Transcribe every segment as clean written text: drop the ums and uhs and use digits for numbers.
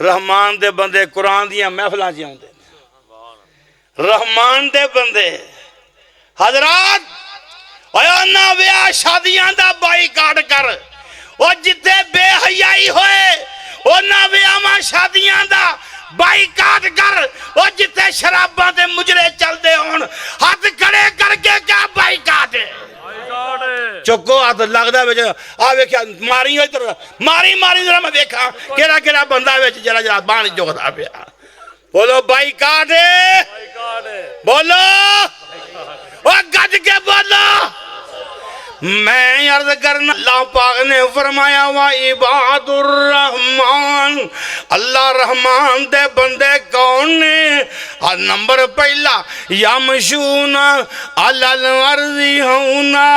रहमान दे बंदे कुरान दियां महफिलां च आउंदे ने। रहमान दे बंदे हजरात ना ब्याह शादियां दा बाईकाट कर। और जिथे बेहयाई होए उन्हां ब्याहां शादियां दा बाईकाट कर। और जिथे शराबां दे मुजरे चलदे होण हाथ खड़े करके क्या बाईकाट है। चुको हाथ लगदा विच आ वेख्या मारी इधर मारी मारी जरा मैं देखा केड़ा केड़ा बंदा विच जरा जरा बाण जुगदा पिया। बोलो बाईकाट है बोलो और गज के बोलो। मैं अर्ज करना अल्लाह पाक ने फरमाया वा इबादुर रहमान अल्लाह रहमान दे बंदे कौन ने। नंबर पहला यमशूना अलल अर्ज़ी हौना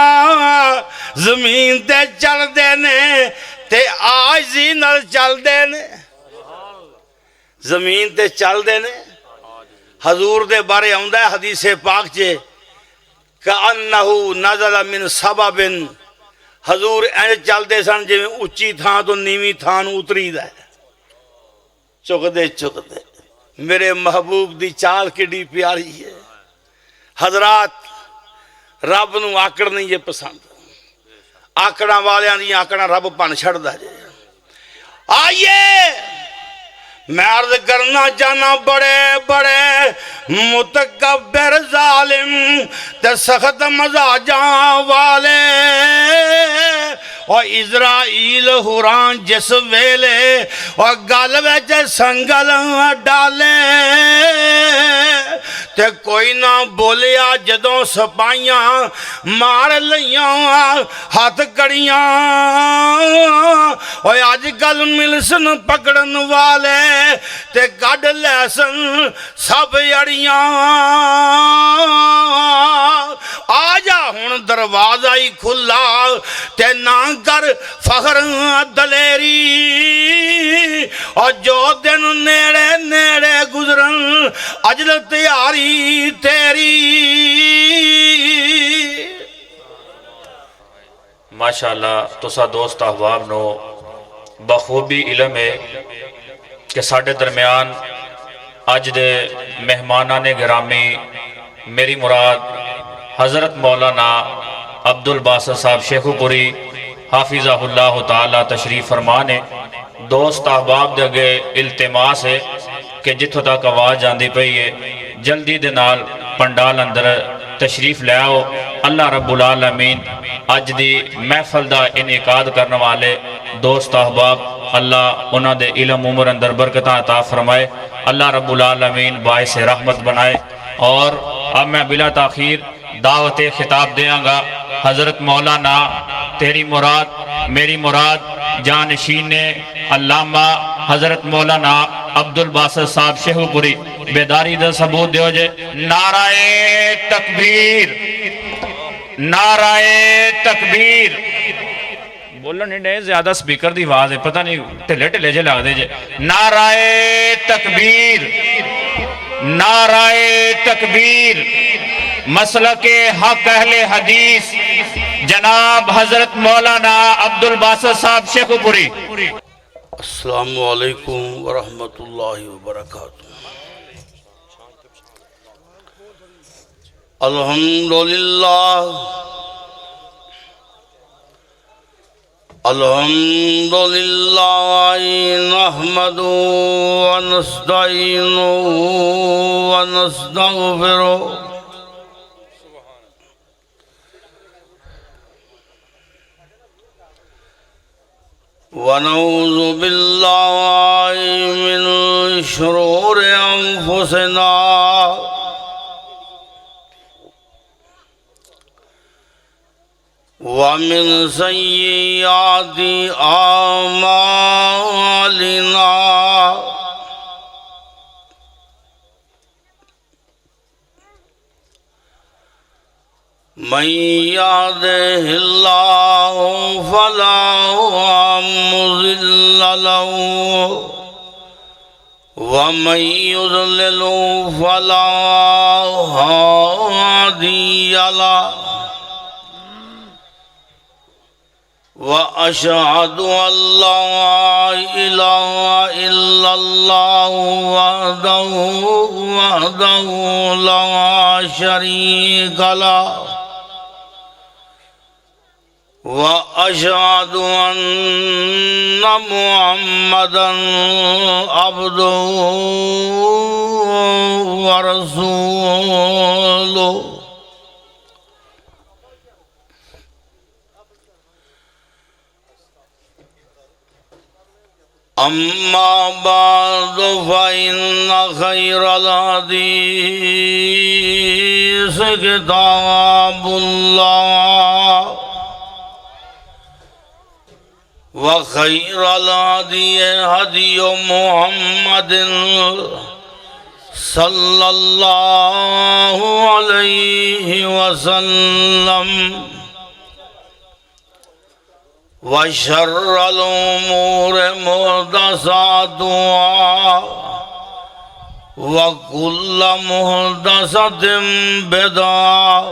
जमीन ते चलदे ने ते आजी नाल चलदे ने। जमीन ते चलदे ने। हजूर दे बारे आउंदा है हदीसे पाक च कान्नहु नज़ला मिन सबबिन। हजूर इंज चलते सन जिवें उच्ची थां तो नीवी थां उतरीदा है चुकदे चुकदे। मेरे महबूब दी चाल किड्डी प्यारी है। हजरात रब नूं आकड़ नहीं जे पसंद। आकड़ा वालियां दी आकड़ा रब भन छड़दा जे। आइए मैं अर्ज करना चाहना बड़े बड़े मुतकब्बिर जालिम ते सख्त मजाजा वाले और इजराइल हुरान जिस वेले और गल विच संगल डाले ते कोई ना बोलिया जदों सपाइयां मार लियां हाथ कड़ियां। और अजकल मिलसन पकड़न वाले ते कढ़ लैसन सब अड़ियां। आ जा हुण दरवाजा ही खुला ते ना कर फखर दलेरी। और जो दिन नेड़े नेड़े गुजरन अजल तैयारी तेरी। माशाअल्लाह तुसा दोस्त अहबाब नो बखूबी इलम है कि साढ़े दरम्यान अज दे मेहमाना ने गिरामी मेरी मुराद हज़रत मौलाना अब्दुल बासित साहब शेखुपुरी हाफिज़हुल्लाह ताला तशरीफ फरमा ने। दोस्त अहबाब दे अगे इल्तिमास है कि जिथों तक आवाज़ आती पई है जल्दी दे नाल पंडाल अंदर तशरीफ ले आओ। अल्लाह रब्बुल आलमीन अज दी महफल दा इनेकाद करने वाले दोस्त अहबाब अल्लाह उन्हां दे इलम उम्र अंदर बरकतां अता फरमाए। अल्लाह रब्बुल आलमीन बाइस रहमत बनाए। और अब मैं बिला ताखीर दावत खिताब देंगा हज़रत मौलाना तेरी मुराद मेरी मुराद जानशीन अल्लामा हज़रत मौलाना अब्दुल बासित साहब शेखुपुरी बेदारी दा सबूत दियो जे। नाराए तकबीर नाराए तकबीर। बोलन नहीं डे ज्यादा स्पीकर की आवाज है पता नहीं ढिले ढिले जे लगते जे। नाराए तकबीर नाराए तकबीर। मसलक के हक अहले हदीस जनाब हजरत मौलाना अब्दुल बासित साहब शेखुपुरी। अस्सलामु अलैकुम वरहमतुल्लाहि वबरकातुहू। अल्हम्दुलिल्लाह अल्हम्दुलिल्लाह नहमदु व नस्तईनु व नस्तगफिरु व नऊज़ु बिल्लाहि मिन शुरूरि अंफुसिना व मिन सय्यिआति आमालिना। मन यहदिहिल्लाहु फला मुज़िल्ल लहु व मन युज़लिलहु फला हादिय लहु व अशहदु अल्ला इलाहा इल्लल्लाह वहदहु ला शरीक लहु व अशहदु अन्ना मुहम्मदन अब्दुहु व रसूलुहु। अम्मा बाद फ़इन्न खैरल हदीस किताबुल्लाह व खैरल हदी हदी मुहम्मदिन सल्लल्लाहु अलैहि वसल्लम व शर्रल उमूर मुहदसातुहा व कुल्ल मुहदसतिन बिदअह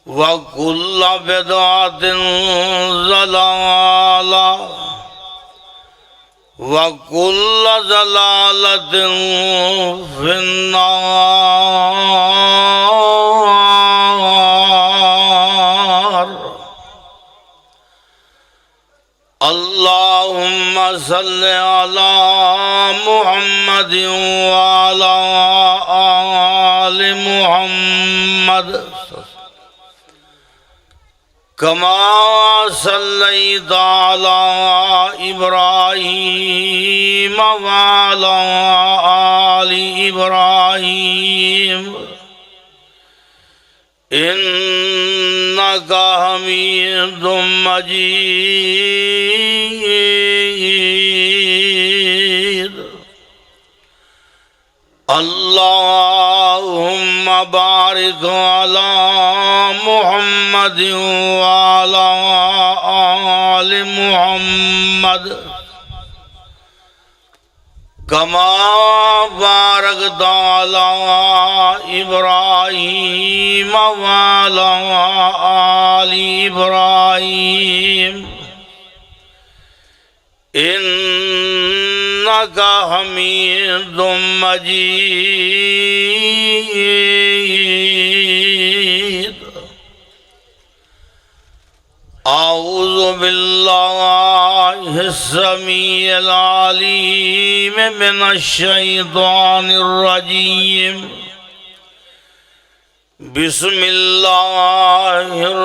व कुल्ल बिदअतिन ज़लालह व कुल्ल ज़लालतिन फिन्नार। अल्लाहुम्मा सल्लि अला मुहम्मद व अला आलि मुहम्मद कमा सल्लैता अला इब्राहीम व अला आलि इब्राहीम इन्नका हमीदुम मजीद। अल्लाहुम्मा बारिक अला मुहम्मद व अला आलि मुहम्मद कमा बारकता अला इब्राहीम व अला आलि इब्राहीम इन्नका हमीदुम मजीद। आऊज़ु बिल्लाहि अस्समीइल अलीम मिनश शैतानिर रजीम। बिस्मिल्लाहिर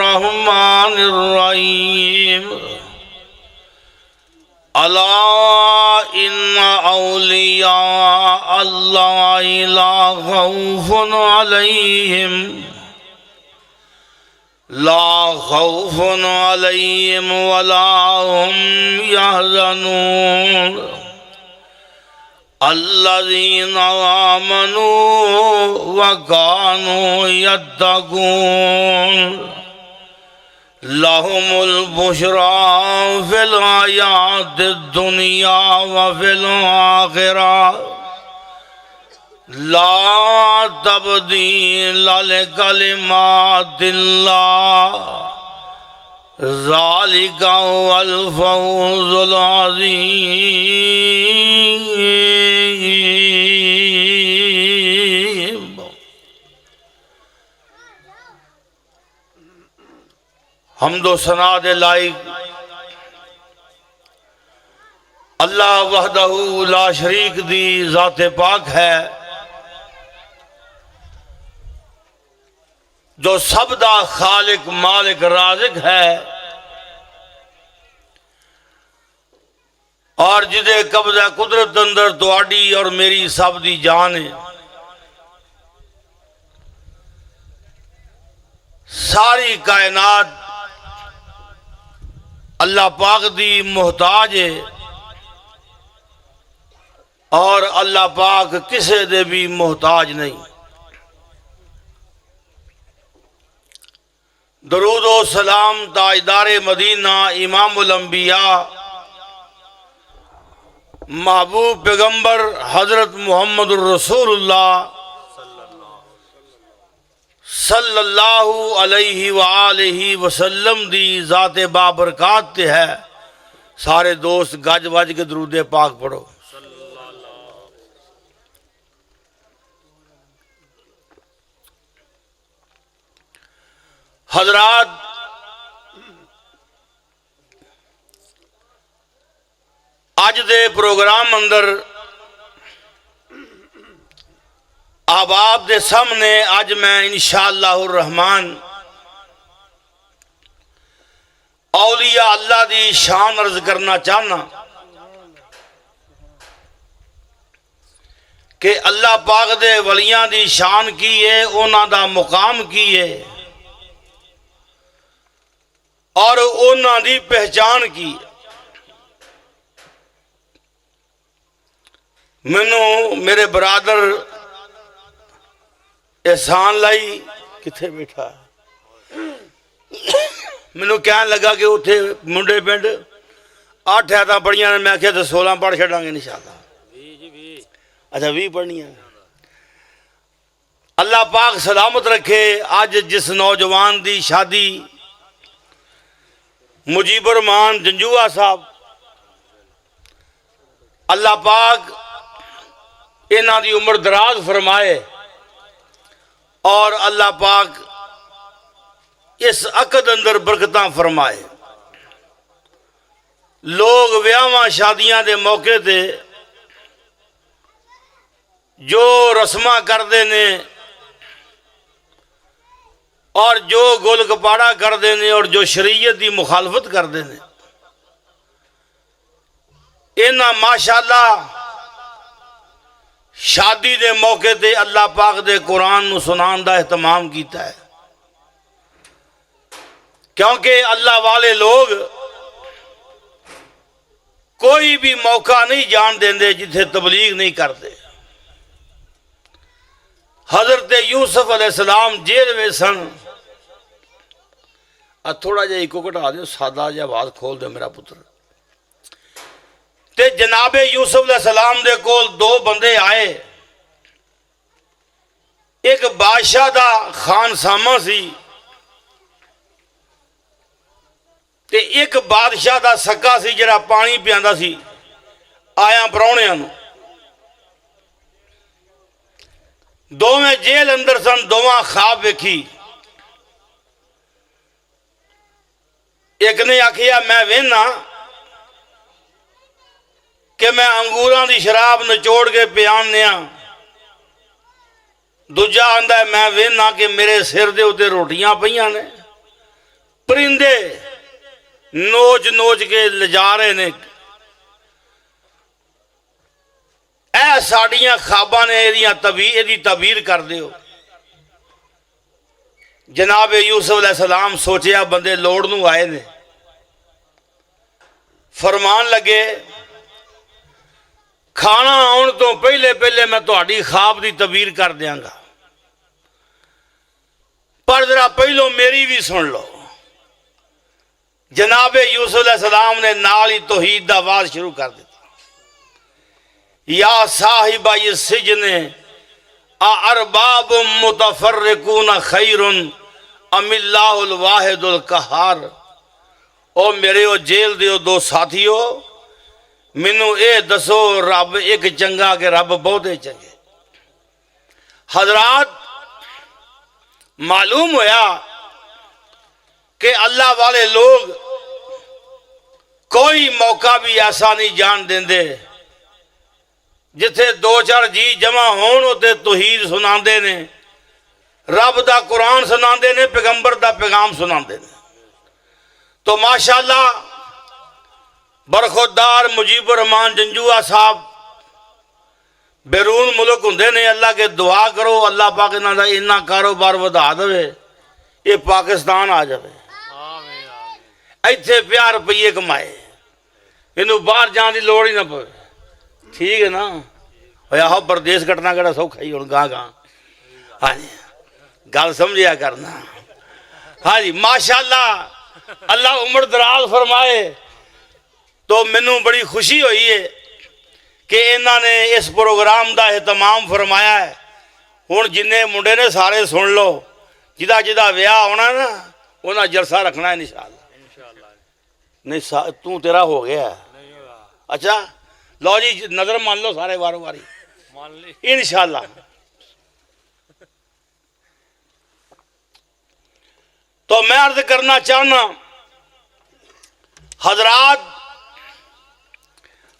रहमानिर रहीम। अला इन्ना औलिया अल्लाहि ला खौफुन अलैहिम वला हुम यहज़नून। अल्लज़ीना आमनू व कानू यत्तकून लहुमुल बुशरा फिल हयातिद दुनिया व फिल आखिरह ला तब्दील लिकलिमातिल्लाह ज़ालिका हुवल फ़ौज़ुल अज़ीम। हम्दो सना दे लाइक अल्लाह वहदहू ला शरीक दी ज़ाते पाक है जो सब दा खालिक मालिक राज़िक है और जिदे कब्ज़ा कुदरत अंदर तुहाडी और मेरी सब दी जान है। सारी कायनात अल्लाह पाक दी मोहताज है और अल्लाह पाक किसे दे भी मोहताज नहीं। दरूद व सलाम ताजदारे मदीना इमामुल अंबिया महबूब पैगंबर हजरत मोहम्मद रसूलुल्लाह सल्लल्लाहु अलैहि वालैहि वसल्लम दी ज़ाते बाबरकात ते है। सारे दोस्त गज वज के दरूदे पाक पढ़ो। हजरात, अज दे प्रोग्राम अंदर ahbab दे सामने अज मैं इंशाअल्लाहुर रहमान औलिया अल्लाह दी शान अर्ज करना चाहना कि अल्लाह पाक दे वलियां दी शान की है, उन्हां दा मुकाम की है और उन्हां दी पहचान की। मैनू मेरे बरादर एहसान लाई किथे बैठा मैनू कह लगा कि उत्थे मुंडे पिंड 8 आयतां पढ़ियां ने, मैं आख्या तो 16 पढ़ छड़ांगे इंशाअल्लाह। अच्छा 20 पढ़नियां। अल्लाह पाक सलामत रखे। अज जिस नौजवान दी शादी मुजीबर रहमान जंजूआ साहब, अल्लाह पाक इन्हां दी उम्र दराज फरमाए और अल्लाह पाक इस अकद अंदर बरकतां फरमाए। लोग व्याहां शादियां दे मौके ते जो रस्मां करते ने और जो गुल गपाड़ा करते हैं और जो शरीयत की मुखालफत करते हैं, इन्हां माशाअल्लाह शादी दे मौके ते अल्लाह पाक दे कुरान नू सुनान दा एहतमाम कीता है। क्योंकि अल्लाह वाले लोग कोई भी मौका नहीं जान देंदे जिथे तबलीग नहीं करते। हजरत यूसुफ अलैहिस्सलाम जेल में सन। थोड़ा जिहा इको घटा दो, सादा जिहा आवाज खोल दो मेरा पुत्र। ते जनाबे यूसुफ अलैहिस्सलाम दे कोल 2 बंदे आए। एक बादशाह दा खानसामा सी ते एक बादशाह दा सक्का सी जिहड़ा पानी पियांदा सी आया प्राहुणियां नूं। दोवें जेल अंदर सन, दोवां ख्वाब वेखी। एक ने आखिया मैं वेहना कि मैं अंगूरां दी शराब निचोड़ के पियानिया। दूजा आंदा है मैं वेहना कि मेरे सिर दे उत्ते रोटियां पईयां ने, परिंदे नोच नोच के लिजा रहे ने। ऐ साड़ियां ख्वाबां ने, एदी तबीर कर दिओ। जनाब यूसुफ अलैहिस्सलाम सोचिया बंदे लोड़ नूं आए ने। फरमान लगे खाना आउण तो पहले पहले मैं तुहाडी ख्वाब की तबीर कर दियांगा, पर जरा पहलों मेरी भी सुन लो। जनाब यूसुफ अलैहिस्सलाम ने नाल ही तौहीद दा आवाज़ शुरू कर दिता। या साहिबा सिजने अरबाब मुतफर्रिकून खैरुन अमिल्लाहुल वाहिदुल कहार। ओ मेरे ओ जेल दे 2 साथियो, मैनू ये दसो रब एक चंगा के रब बहुते चंगे। हजरात, मालूम होया कि अल्लाह वाले लोग कोई मौका भी ऐसा नहीं जान देंदे जिथे 2-4 जी जमा होण उते तौहीद सुनांदे ने, रब दा कुरान सुनांदे ने, पैगंबर दा पैगाम सुनांदे ने। तो माशाअल्लाह बरखुरदार मुजीबर रहमान जंजूआ साहब बैरून मुल्क हुंदे ने। अल्लाह के दुआ करो अल्लाह पाक इन्हां दा इन्ना कारोबार वधा देवे, ये पाकिस्तान आ जाए, इत्थे 50 रुपये कमाए, इनू बाहर जाने की लोड़ ही ना पवे। ठीक है ना? आहो परदेश कटना केड़ा सौखा ही हुण गां गां। हाँ जी, गल समझिया करना। हाँ जी, माशाअल्लाह अल्लाह उम्र दराज फरमाए। तो मैनू बड़ी खुशी हुई है कि इन्होंने इस प्रोग्राम का एहतमाम फरमाया है। हुण जिन्ने मुंडे ने सारे सुन लो जिदा जिदा विआह होना ना उन्हें जलसा रखना है इंशाअल्लाह। नहीं तू तेरा हो गया अच्छा लो जी नजर मान लो सारे वारों वारी इंशाअल्लाह। तो मैं अर्ज करना चाहना हजरात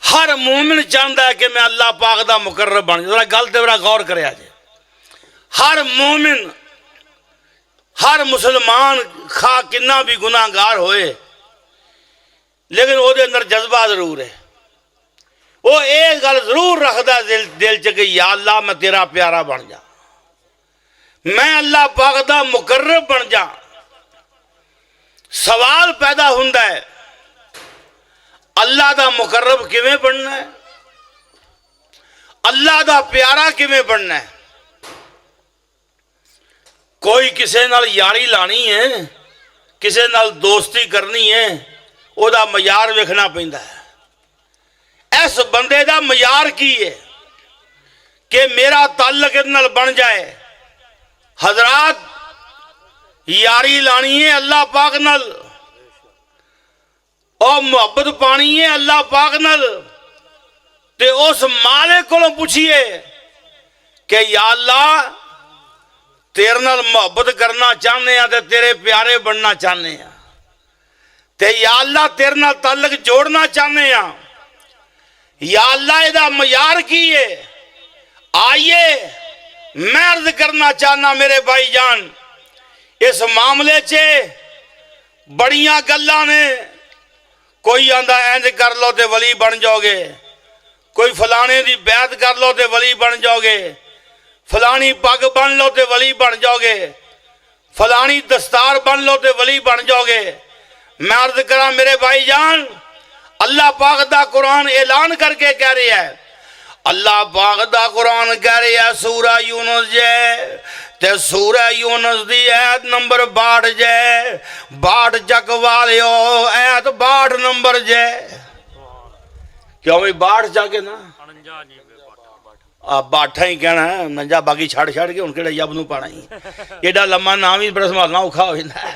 हर मोमिन चाहता है कि मैं अल्लाह पाक दा मुकर्रब बन जाए। गल ते बड़ा गौर करे जे हर मोमिन हर मुसलमान खा किन्ना भी गुनाहगार होए लेकिन ਉਹਦੇ अंदर जज्बा जरूर है। वो ये गल जरूर रखता दिल च कि या अल्लाह मैं तेरा प्यारा बन जा मैं अल्लाह पाक दा मुकर्रब बन जा। सवाल पैदा हुंदा है अल्लाह दा मुकर्रब किवें बनना है अल्लाह दा प्यारा किवें बनना है। कोई किसी नाल यारी लानी है किसी नाल दोस्ती करनी है ओदा मयार वेखना पैंदा है। इस बंदे दा मयार की है कि मेरा ताल्लुक इहदे नाल बन जाए। हजरात यारी लानी है अल्लाह पाक नाल और मुहब्बत पानी है अल्लाह पाक नाल ते उस मालिक को पूछिए कि या अल्लाह तेरे नाल मुहब्बत करना चाहते हैं ते तेरे प्यारे बनना चाहते हैं ते या अल्लाह तेरे नाल ताल्लुक जोड़ना चाहते हैं। या अल्लाह इहदा मयार की है। आइए मैं अर्ज करना चाहना मेरे भाईजान इस मामले च बड़ियां गल्लां ने। कोई आंदा इंज कर लो ते वली बन जाओगे कोई फलाने की बैत कर लो ते वली बन जाओगे फलानी पग बन लो ते वली बन जाओगे फलानी दस्तार बन लो ते वली बन जाओगे। मैं अर्ज करा मेरे भाईजान अल्लाह पाक दा कुरान ऐलान करके कह रहा है अल्लाह पाक दा कुरान कह रहा है सूरा यूनुस जै ते सूरा यूनुस दी आयत नंबर 62 जै 62 चक वालियो आयत 62 नंबर जै क्यों भाई 62 जाके ना बाठा ही कहना है नंजा बाकी छड़ छड़ के उनके जब नू पाना ही एडा लम्मा नाम ही बड़ा संभालना औखा हो जाता है।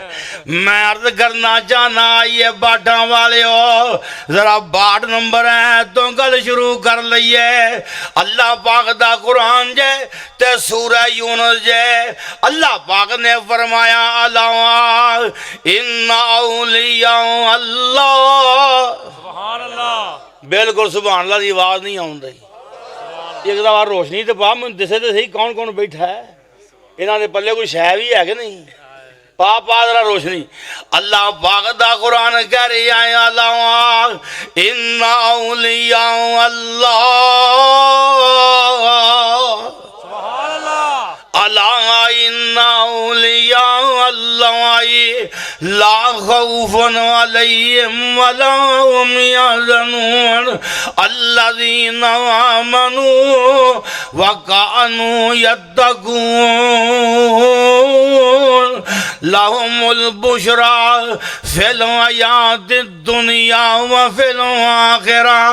मैं अर्ज करना चाहना ये बाठा वाले हो जरा 62 नंबर है तो गल शुरू कर लीए। अल्लाह पाक दा कुरान जे ते सूरह यूनुस जे अल्लाह पाक ने फरमाया अल्लाह इन्ना औलिया अल्लाह सुभान अल्लाह। बिल्कुल सुभान अल्लाह की आवाज नहीं आउंदी। एक बार रोशनी तो पा मैं दिसे तो सही कौन कौन बैठा है इन्हों के पल्ले कोई शह भी है कि नहीं पा पा जरा रोशनी। अल्लाह पाक दा कुरान कह रहा है अल्लाह इन्ना औलिया अल्लाह अल्लाह इन्ना औलिया अल्लाह ला खौफुन अलैहिम वला हुम यहज़नून अल्लज़ीना आमनू व कानू यत्तकून लहुमुल बुशरा फिल हयातिद दुनिया व फिल आखिरह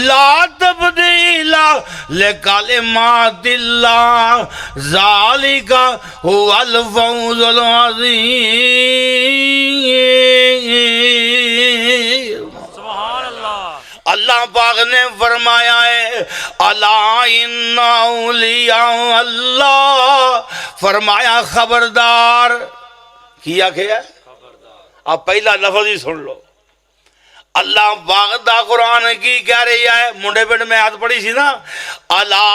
ला तब्दीला लिकलिमातिल्लाह ज़ालिका हुवल फौज़ुल अज़ीम। अल्लाह पाक ने फरमाया है अला इन्ना औलिया अल्लाह फरमाया खबरदार किया क्या अब पहला लफ्ज ही सुन लो। अल्लाह पाक दा कुरान की कह रही है मुंडे पिंड में आयत पढ़ी सी ना अला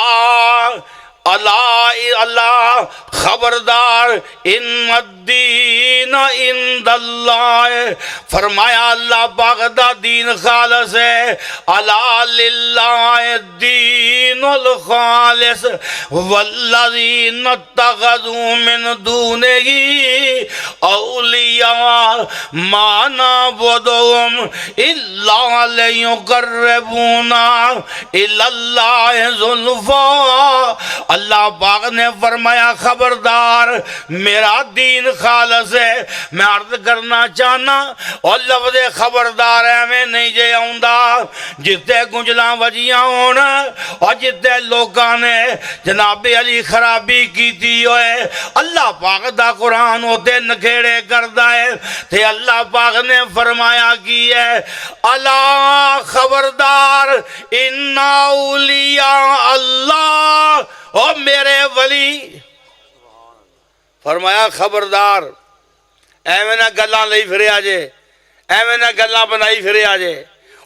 अल्लाह अल्लाह खबरदार इन्नद्दीन इंदल्लाह फरमाया अल्लाह पाक दा दीन खालिस है अला लिल्लाह दीनुल खालिस वल्लज़ीन तखज़ू मिन दूनिही औलिया मा नअबुदुहुम इल्ला लियुक़र्रिबूना इलल्लाहि ज़ुल्फ़ा। अल्लाह पाक ने फरमाया खबरदार मेरा दीन खालस है। मैं अर्ज करना चाहना और लफज़े खबरदार एवें नहीं जे आउंदा जिथे गुंजलां वजियां होण और जिथे लोकां ने जनाबे अली खराबी कीती होए अल्लाह पाक दा कुरान उते नखेड़े करदा है। ते अल्लाह पाक ने फरमाया की है अला खबरदार इन्ना उलिया अल्लाह ओ मेरे वली। फरमाया खबरदार एवें ना गल्लां लई फिरिया जे, एवें ना गल्लां बनाई फिरिया जे,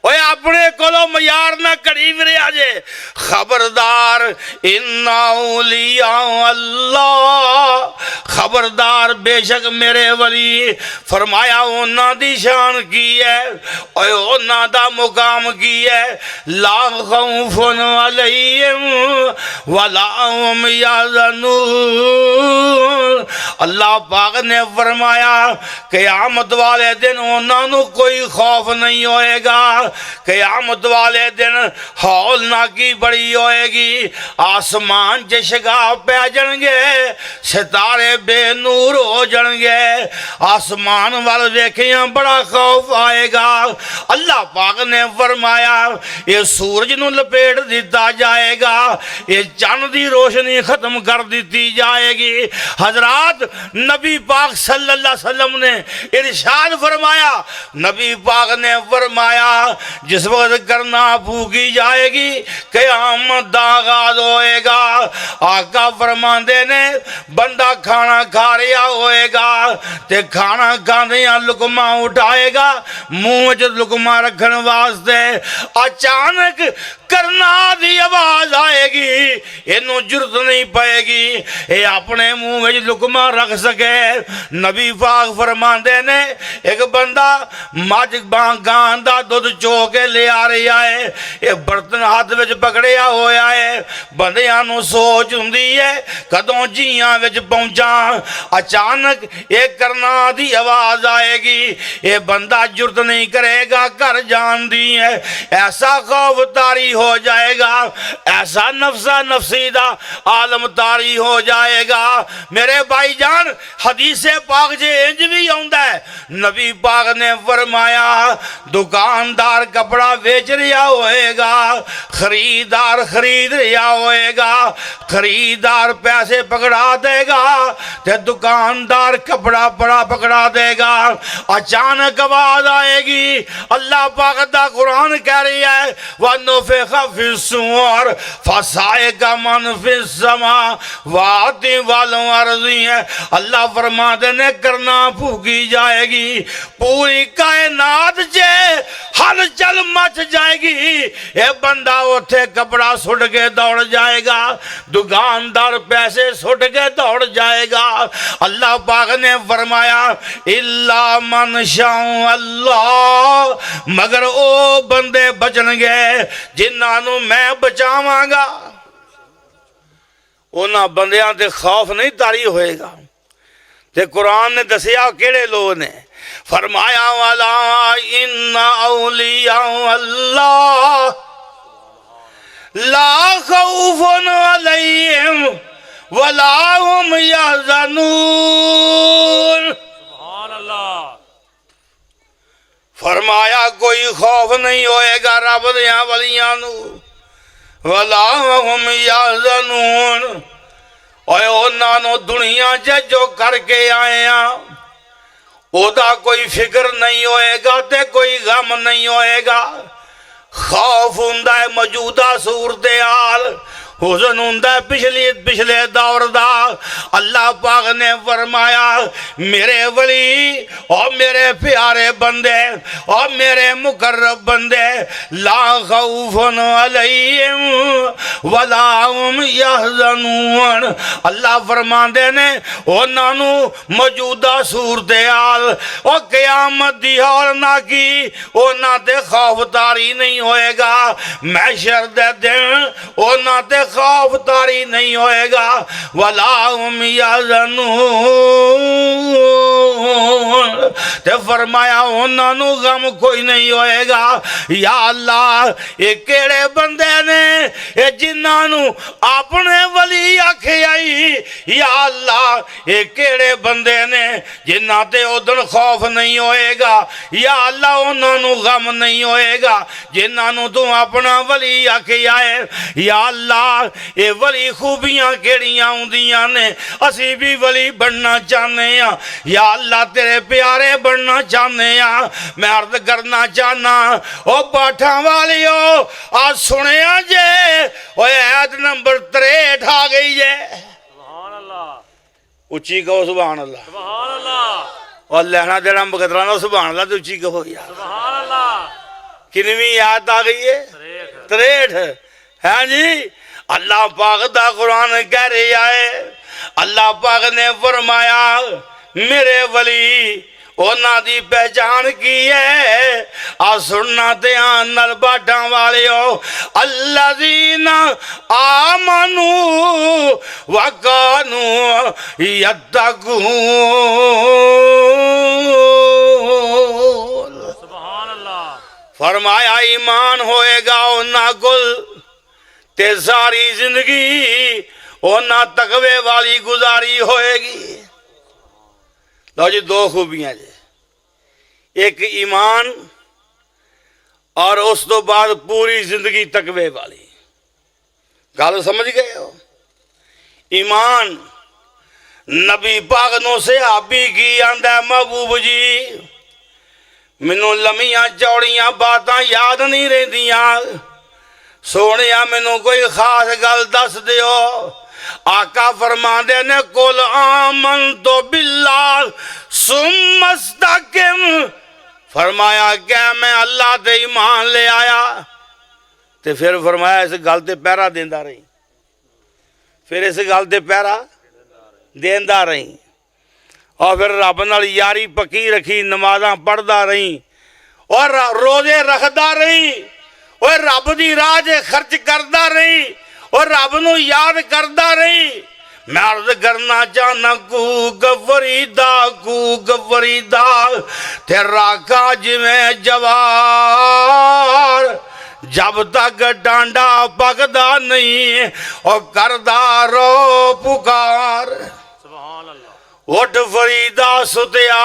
ओए अपने कोलों मयार ना घड़ी फिरिया जे। खबरदार इन्ना औलिया अल्लाह, खबरदार बेशक मेरे वली। फरमाया उन्हां दी शान की है, ओए उन्हां दा मुकाम की है। ला खौफुन अलैहिम वला हुम यहज़नून। अल्लाह पाक ने फरमाया क़यामत वाले दिन उन्हां नूं कोई खौफ नहीं होएगा। क़यामत वाले दिन हौल नाकी बड़ी होएगी, आसमान च शगाफ पै जाणगे, सितारे बेनूर हो जाणगे, आसमान वाल वेखिया बड़ा खौफ आएगा। अल्लाह पाक ने फरमाया ये सूरज नूं लपेट दिता जाएगा, ये चंद दी रोशनी खत्म कर दी जाएगी। हजरात नबी पाक सल्लल्लाहु अलैहि वसल्लम ने इरशाद फरमाया, नबी पाक ने फरमाया जिस वक्त करना फूकी जाएगी क़यामत दा आगाज़ होएगा। आका फरमांदे ने बंदा खाना खा रहा होएगा ते खाना खांदियां लुकमा उठाएगा मुंह च लुकमा रखने वास्ते, अचानक करना दी आवाज आएगी, इनू जरूरत नहीं पाएगी ये अपने मुंह में लुकमा रख सके। नबी पाक फरमांदे ने एक बंदा मझ गां दा दुध चो के ले आ रहा है, ये बर्तन हाथ विच पकड़िया होया है। बंदियां नूं सोच हुंदी है कदों जियां विच पहुंचा, अचानक ये करना दी आवाज आएगी, ये बंदा जुर्त नहीं करेगा घर जान दी है। ऐसा खौफ तारी हो जाएगा, ऐसा नफसा नफसी दा आलम तारी हो जाएगा। मेरे भाईजान हदीसे पाक जे इंज भी आउंदा है, नबी पाक ने फरमाया दुकानदार कपड़ा बेच रहा होएगा, खरीदार खरीद रहा होएगा, खरीदार पैसे पकड़ा देगा ते दुकानदार कपड़ा बड़ा पकड़ा देगा। अचानक आवाज आएगी, अल्लाह पाक दा कुरान कह रही है वनुफिखा फिस्सूर फसाएगा मन फिस्समा वाति वालों अर्ज़ी है। अल्लाह फरमाते ने करना फूकी जाएगी, पूरी कायनात जे हलचल मच जाएगी। ये बंदा उठे कपड़ा सुट के दौड़ जाएगा, दुकानदार पैसे सुट के दौड़ जाएगा। अल्लाह पाक ने फरमाया इल्ला मन शाउ अल्लाह, मगर ओ बंदे बचनगे जिन्हां मैं बचावांगा। उन्हां बंदियां ते खौफ नहीं तारी होएगा। ते कुरान ने दसिया केड़े लोग ने, फरमाया वाला इन्ना औलिया अल्लाह ला खौफुन अलैहिम वला हुम यहज़नून। सुभान अल्लाह। फरमाया कोई खौफ नहीं होएगा रब दियां वलियां नू, वला हुम यहज़नून। ओए उन्हां नू दुनिया च जो करके आए आ ओदा कोई फिक्र नहीं होएगा ते कोई गम नहीं होएगा। खौफ हुंदा है मौजूदा सूरत हाल, हुज़न हुंदा है पिछले दौर दा। अल्लाह पाक ने फरमाया मेरे वली और मेरे प्यारे बंदे और मेरे मुकर्रब बंदे ला खौफुन अलैहिम वला हुम यहज़नून। अल्लाह फरमांदे ने उन्हां नूं मौजूदा सूरत हाल और क़यामत दी हौल ना की उन्हां ते खौफ तारी नहीं होएगा। महशर दे दिन उन्हां ते खौफ तारी नहीं होएगा। वला हुम यहज़नून, ते फरमाया उन्हां नूं गम कोई नहीं होएगा। या अल्लाह ये केड़े बंदे ने जिन्हों अपने वली आखिया या अल्लाह ये केड़े बंदे ने जिन्ना ते उदन खौफ नहीं होएगा या अल्लाह उन्होंने गम नहीं होएगा जिन्हों तू अपना वली आखिया है या अल्लाह ये वली खूबियां केड़ियां आउंदियां ने असी भी वली बनना चाहते हैं या अल्लाह तेरे प्यारे बनना चाहते हैं मैं अर्ज करना चाहना ओ पाठा वालियो आज सुने जे ओ ऐत नंबर 63 आ गई है उच्ची कहो सुभान अल्लाह और लेना देना मुकदरा ना सुभान अल्लाह तो उच्ची कहो यार किनवी याद आ गई है 63 है जी अल्लाह पाक दा कुरान कह रहा है अल्लाह पाक ने फरमाया मेरे वली उन्हां दी पहचान की है आ सुनना ध्यान नाल बाटा वालियो अल्लज़ीना आमनू व कानू यत्तकून सुभान अल्लाह फरमाया ईमान होएगा उन्हां कोल ते सारी जिंदगी उन्हां तकवे वाली गुजारी होएगी। लो जी दो खूबियां जी एक ईमान और उस तो बाद पूरी जिंदगी तकवे वाली गल समझ गए हो। ईमान नबी पाक नो सहाबी की आंदा महबूब जी मैनू लम्मियां चौड़ियां बातां याद नहीं रहिंदियां सोने मैनू कोई खास गल दस दियो। आका फरमांदे ने कुल आमन तो बिल्लाह सुम्मस्तकिम फरमाया क्या मैं अल्लाह ते ईमान ले आया ते फिर फरमाया इस गल ते पहरा देंदा रही फिर इस गल ते पहरा देंदा रही और फिर रब नाल यारी पक्की रखी नमाज़ां पढ़दा रही और रोजे रखदा रही और रब दी राह च खर्च करदा रही और रब नू याद करदा रही। मैं अर्ज करना चाहना कू गफरीदा तेरा का जिमें जवार जब तक डांडा पकदा नहीं और करदा रो पुकार। सुभान अल्लाह उठ फरीदा सुतिया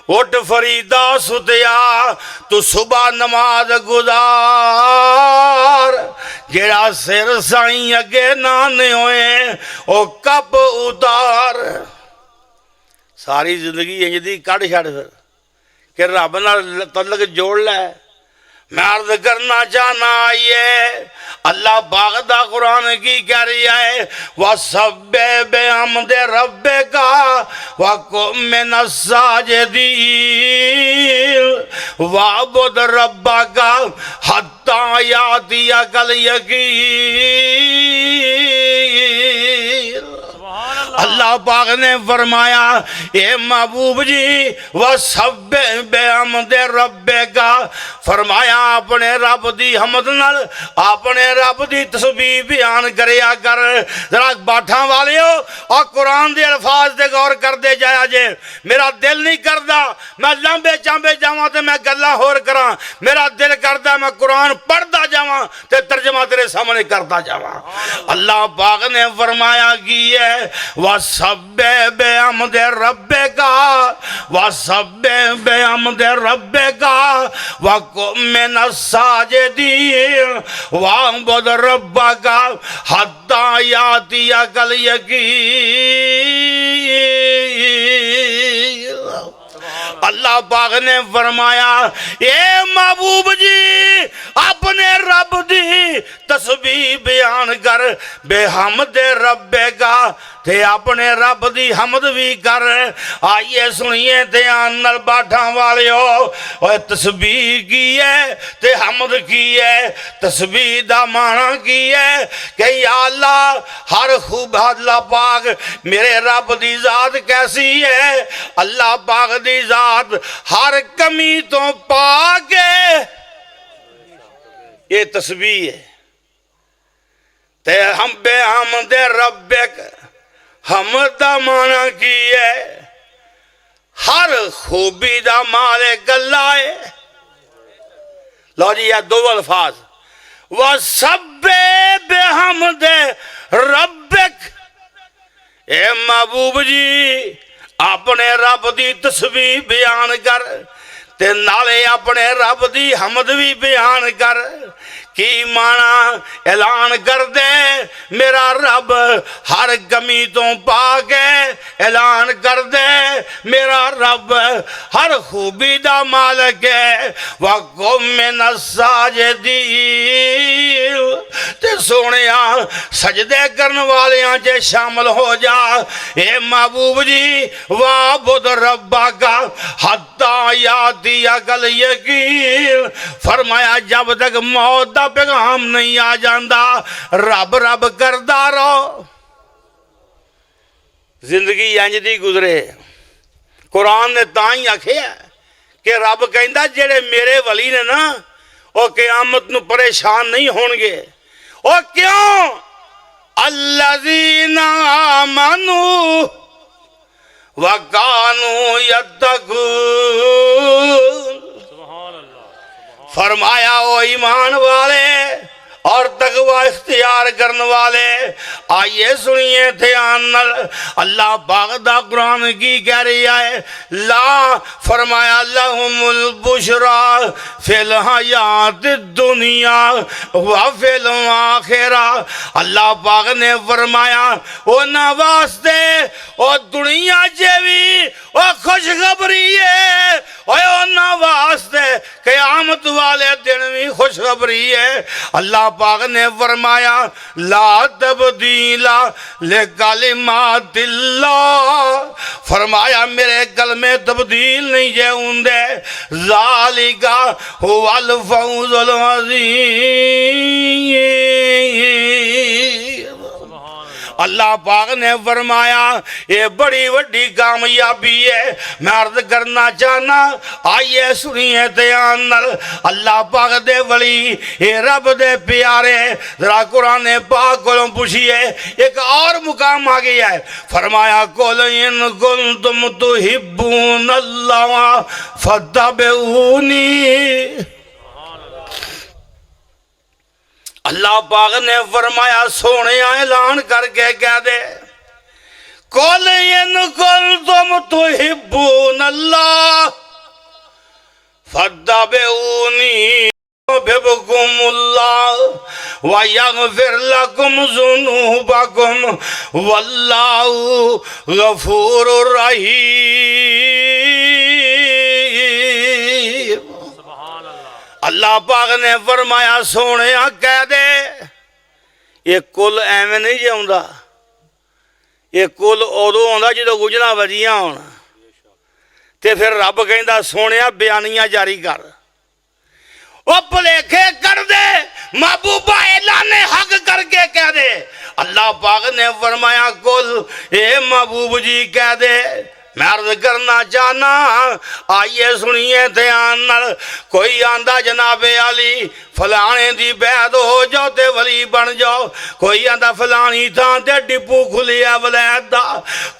उठ फरीदा सुतिया तू सुबह नमाज गुजार जेड़ा सिर साई अगे नाने होए ओ कप उतार। सारी जिंदगी इंज दी कड़ छड़ फिर कि रब नाल तलक जोड़ लै। मैं अर्ज करना चाहना आइए अल्लाह पाक दा कुरान की कह रहा है वह सब्बे बेहमदे रब्बे का वह कुमिन साजिदीन वाबुद रब्बा का हत्ता यातिया कल यकीन। अल्लाह पाक ने फरमाया ए महबूब जी वह सब बेहमदे रब्बे का फरमाया अपने रब दी हमद नाल अपने रब दी तस्बीह बयान करया कर। जरा बाठा वालियो और कुरान दे अल्फाज ते गौर करदे जाया जे। मेरा दिल नहीं करदा मैं लांबे चांबे जावां ते मैं गल्लां होर करां मेरा दिल करदा मैं कुरान पढ़दा जावां ते तर्जमा तेरे सामने करदा जावां। अल्लाह पाक ने फरमाया की है वह सब्बे बेहमदे रब्बे का वह सब्बे बेहमदे रब्बे का वह कुमिन साजिदीन वाबुद रब्बा का हत्ता यातिया कल यकीन। अल्लाह पाक ने फरमाया ए महबूब जी अपने रब दी तस्बीह बयान कर बेहमदे रब्बे का थे अपने रब दी हमद भी कर। आइए सुनिए ध्यान नाल बाठा वालियो और तस्बीह की है ते हमद की है। तस्बीह दा माना की है कि या अल्लाह हर खूब अल्लाह पाक मेरे रब दी जात कैसी है। अल्लाह पाक दी जात हर कमी तो पाके ये तस्बीह है ते हम बेहमदे रब्बे हमद दा माना की है हर खूबी दा मालिक अल्लाह है। लो जी ये दो अल्फाज व सब्बे बेहमदे रब्बिक। ए महबूब जी अपने रब दी तस्बीह बयान कर ते नाले अपने रब दी हमद भी बयान कर। की माना ऐलान कर दे मेरा रब हर कमी तो पाक है। ऐलान कर दे मेरा रब हर खूबी दा मालिक है। वक़ुम मिन साजिदीन ते सोनिया सजदे करने वालियां च शामिल हो जा। ए महबूब जी वाबुद रब्बा का हत्ता याती अकल यकीन। फरमाया जब तक मौत दा पैगाम नहीं आ जाता रब रब करदा रहो। जिंदगी इंज दी गुजरे। कुरान ने तां ही आखिया कि रब कहंदा जेड़े मेरे वली ने ना वो क़यामत नूं परेशान नहीं होणगे। ओ क्यों? अल्लज़ीना आमनू व कानू यत्तकून। फरमाया ओ ईमान वाले और तकवा इख्तियार करने वाले आइए सुनिए ध्यान नाल। अल्लाह पाक दा कुरान की कह रहा है ला फरमाया लहुमुल बुशरा फिल हयात दुनिया व फिल आखिरा। अल्लाह पाक ने फरमाया उन्हां वास्ते ओ दुनिया च भी ओ खुशखबरी है ओए उन्हां वास्ते क़यामत वाले दिन भी खुशखबरी है। अल्लाह पाक ने फरमाया ला तब्दीला लिकलिमातिल्लाह। फरमाया मेरे कलमे तब्दील नहीं जे हुंदे। ज़ालिका हुवल फौज़ुल अज़ीम। अल्लाह पाक ने फरमाया ये बड़ी वड्डी कामयाबी है। मैं अर्ज करना चाहना आइए सुनिए ध्यान नाल। अल्लाह पाक दे वली ये रब दे प्यारे जरा कुरान पाक को पूछिए एक और मुकाम आ गया है। फरमाया कुल इन कुंतुम तुहिब्बूनल्लाह फत्तबिऊनी। अल्लाह पाक ने फरमाया सोने ऐलान करके कह दे कुल इन कुंतुम तुहिब्बूनल्लाह फत्तबिऊनी युहिब्बुकुमुल्लाह व यगफिर लकुम ज़ुनूबकुम वल्लाहु गफूरुर रहीम। अल्लाह पाक ने फरमाया सोने कह दे ये कुल एवं नहीं जाऊंगा। ये कुल उदों आउंदा जो गुजरां वजियां होण ते फिर रब कहंदा सोने बयानियां जारी कर। ओ भुलेखे कर दे महबूबा ऐलान हक करके कह दे। अल्लाह पाक ने फरमाया कुल ए महबूब जी कह दे मैं अर्ज करना चाहना आइए सुनिए ध्यान नाल। कोई आंदा जनाबे अली फलाने दी बैद हो जाओ ते वली बन जाओ। कोई आंदा फलानी थां ते डिपू खुलिया वलैद दा।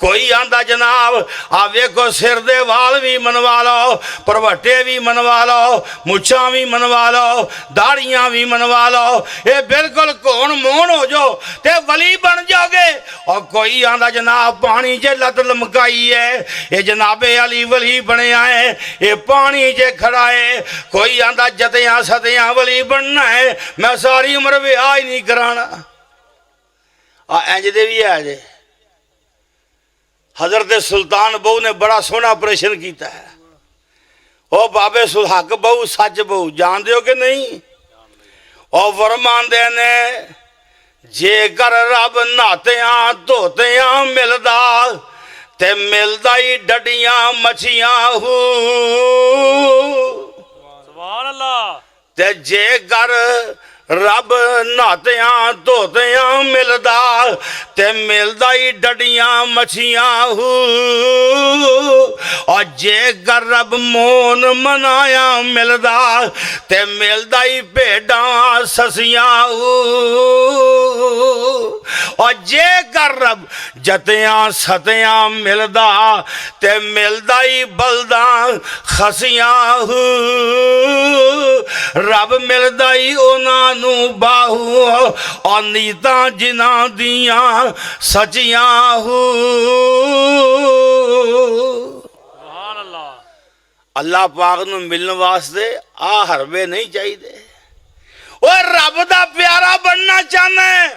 कोई आंदा जनाब आ वेखो सिर दे वाल भी मनवा लो परवटे भी मनवा लो मुछां भी मनवा लो दाड़ियां भी मनवा लो ये बिल्कुल घोण मोहन हो जाओ ते वली बन जाओगे। और कोई आंदा जनाब पानी च लत लमकाई है ये जनाबे अली वली बनया है ये पानी च खड़ा है। कोई आंदा जतियां सतियां वली बनना है मैं सारी उम्र विआह ही नहीं कराना। इंज दे भी है जे हजरत सुल्तान बहू ने बड़ा सोहना ऑपरेशन किया है। ओ बाबे सुलहक बहू सच बहू जान दो कि नहीं। और फरमांदे ने जेकर रब नहातियां धोतियां मिलदा ते मिलदा ही डडियां मछियां हू। सुभान अल्लाह। ते जेकर रब नहातियां धोतियां मिलदा ते मिलदा ही डडियां मछियां हू। और जेकर रब मोन मनाया मिलदा ते मिलदा ही भेडां ससियां हू। और जेकर रब जतियां सतियां मिलदा ते मिलदा ही बलदा खसियां रब मिलदा ही उन्हां नू बाहू और नीतां जिन्हां दियां सचियां अल्लाह पाक नू मिलने वास्ते आ हरबे नहीं चाहिए। और रब दा प्यारा बनना चाहना है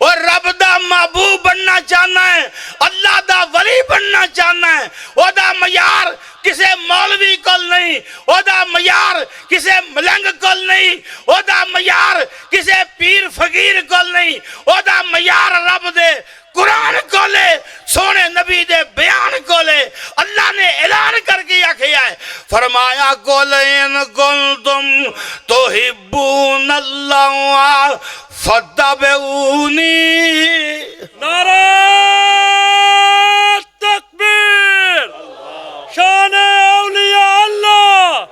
और रब दा महबूब बनना चाहना है, अल्लाह दा वली बनना चाहना है। ओदा मयार किसे मौलवी कोल नहीं, ओदा मयार किसे मलंग कोल नहीं, ओदा मयार किसे पीर फकीर कोल नहीं, ओदा मयार रब दे कुरान कोले सोने नबी दे बयान कोले। अल्लाह ने ऐलान करके आखिया है, फरमाया कुल इन कुंतुम तुहिब्बूनल्लाह फत्तबिऊनी। नारे तकबीर, शान औलिया अल्लाह,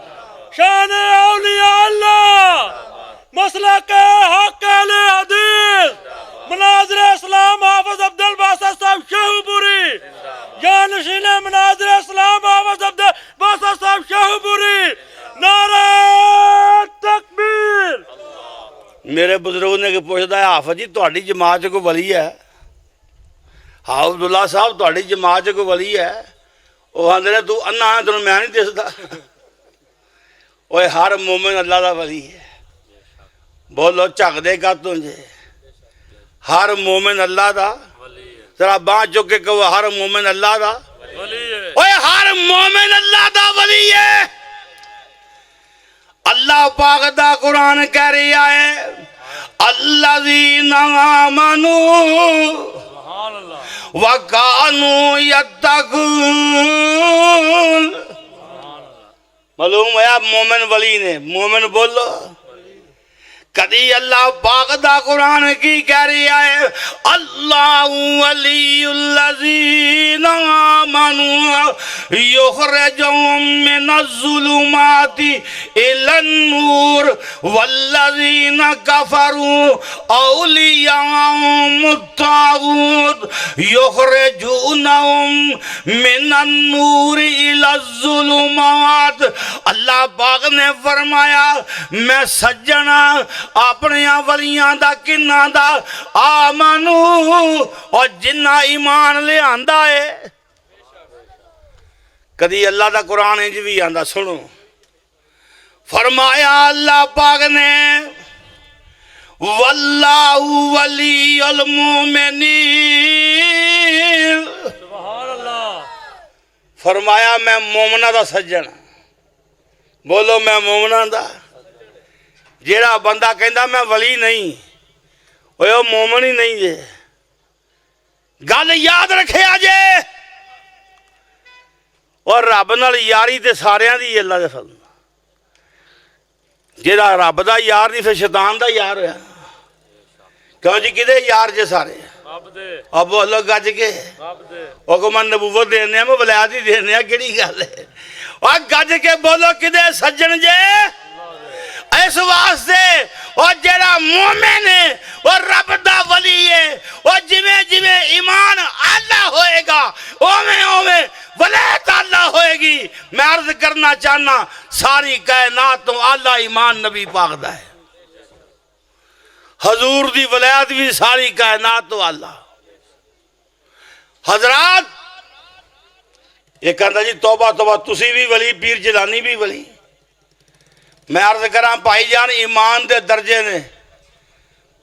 शान औलिया अल्लाह, मसलक हक अहले हदीस, मनाज़िर इस्लाम हाफिज अब्दुल बासित साहब शाहपुरी, जानशीन मनाज़िर इस्लाम हाफिज अब्दुल बासित साहब शाहपुरी। नारे तकबीर। मेरे बुजुर्ग ने पूछता है, हाफिज जी तुहाडी जमात च कोई वली है? हाफिज अब्दुल्ला साहब तुहाडी जमात च कोई वली है? वो आंदे ने तू अन्ना है, तेन मैं नहीं दिसदा। ओए हर मोमिन अल्लाह दा वली है। बोलो झकदे कातों जे? हर मोमिन अल्लाह दा। जरा बांह चुक के कहो, हर मोमिन अल्लाह दा ओए हर मोमिन अल्लाह दा वली है। अल्लाह पाक दा कुरान कह रहा है, अल्लज़ीना आमनू व कानू यत्तकून। मालूम है मोमिन वली ने? मोमिन बोलो। कदी अल्लाह पाक दा कुरान की कह रहा है, अल्लाहु वलियुल्लज़ीना आमनू युखरिजुहुम मिनज़्ज़ुलुमाति इलन-नूर वल्लज़ीना कफरू औलियाहुमुत-तागूत युखरिजूनहुम मिनन-नूर इलज़्ज़ुलुमात। अल्लाह पाक ने फरमाया, मैं सज्जना अपने वलियां दा किन्ना दा आमनू और जिन्ना ईमान ले आंदा है। कदी अल्लाह दा कुरान इंज भी आंदा, सुनो। फरमाया अल्लाह पाक ने, वल्लाहु वलियुल मोमिनीन। सुभान अल्लाह। फरमाया मैं मोमना दा सज्जन। बोलो मैं मोमना दा। जेड़ा बंदा कहता मैं वली नहीं, ओए ओ मोमन ही नहीं जे। गल याद रखे जे। और रब नाल यारी ते सारियां दी अल्लाह दे फज़ल। जेड़ा रब दा यार नहीं फिर शैतान दा यार होया। क्यों जी किदे यार जे सारे? अब बोलो गज के। ओ को मन नबूवत देने मैं वलायत ही देने, केड़ी गल है? और गज के बोलो किदे सज्जन जे? इस वास्ते और जेड़ा मोमिन है और रब दा वली है, और जिवें जिवें ईमान आला होएगा ओवें ओवें वलायत आला होएगी। मैं अर्ज करना चाहना, सारी कायनात तो आला ईमान नबी पाक दा है। हजूर दी वलायत भी सारी कायनात तो आला। हजरात ये कहता जी तौबा तौबा, तुसी भी वली, पीर जिलानी भी वली। मैं अर्ज करा भाईजान, ईमान दे दर्जे ने।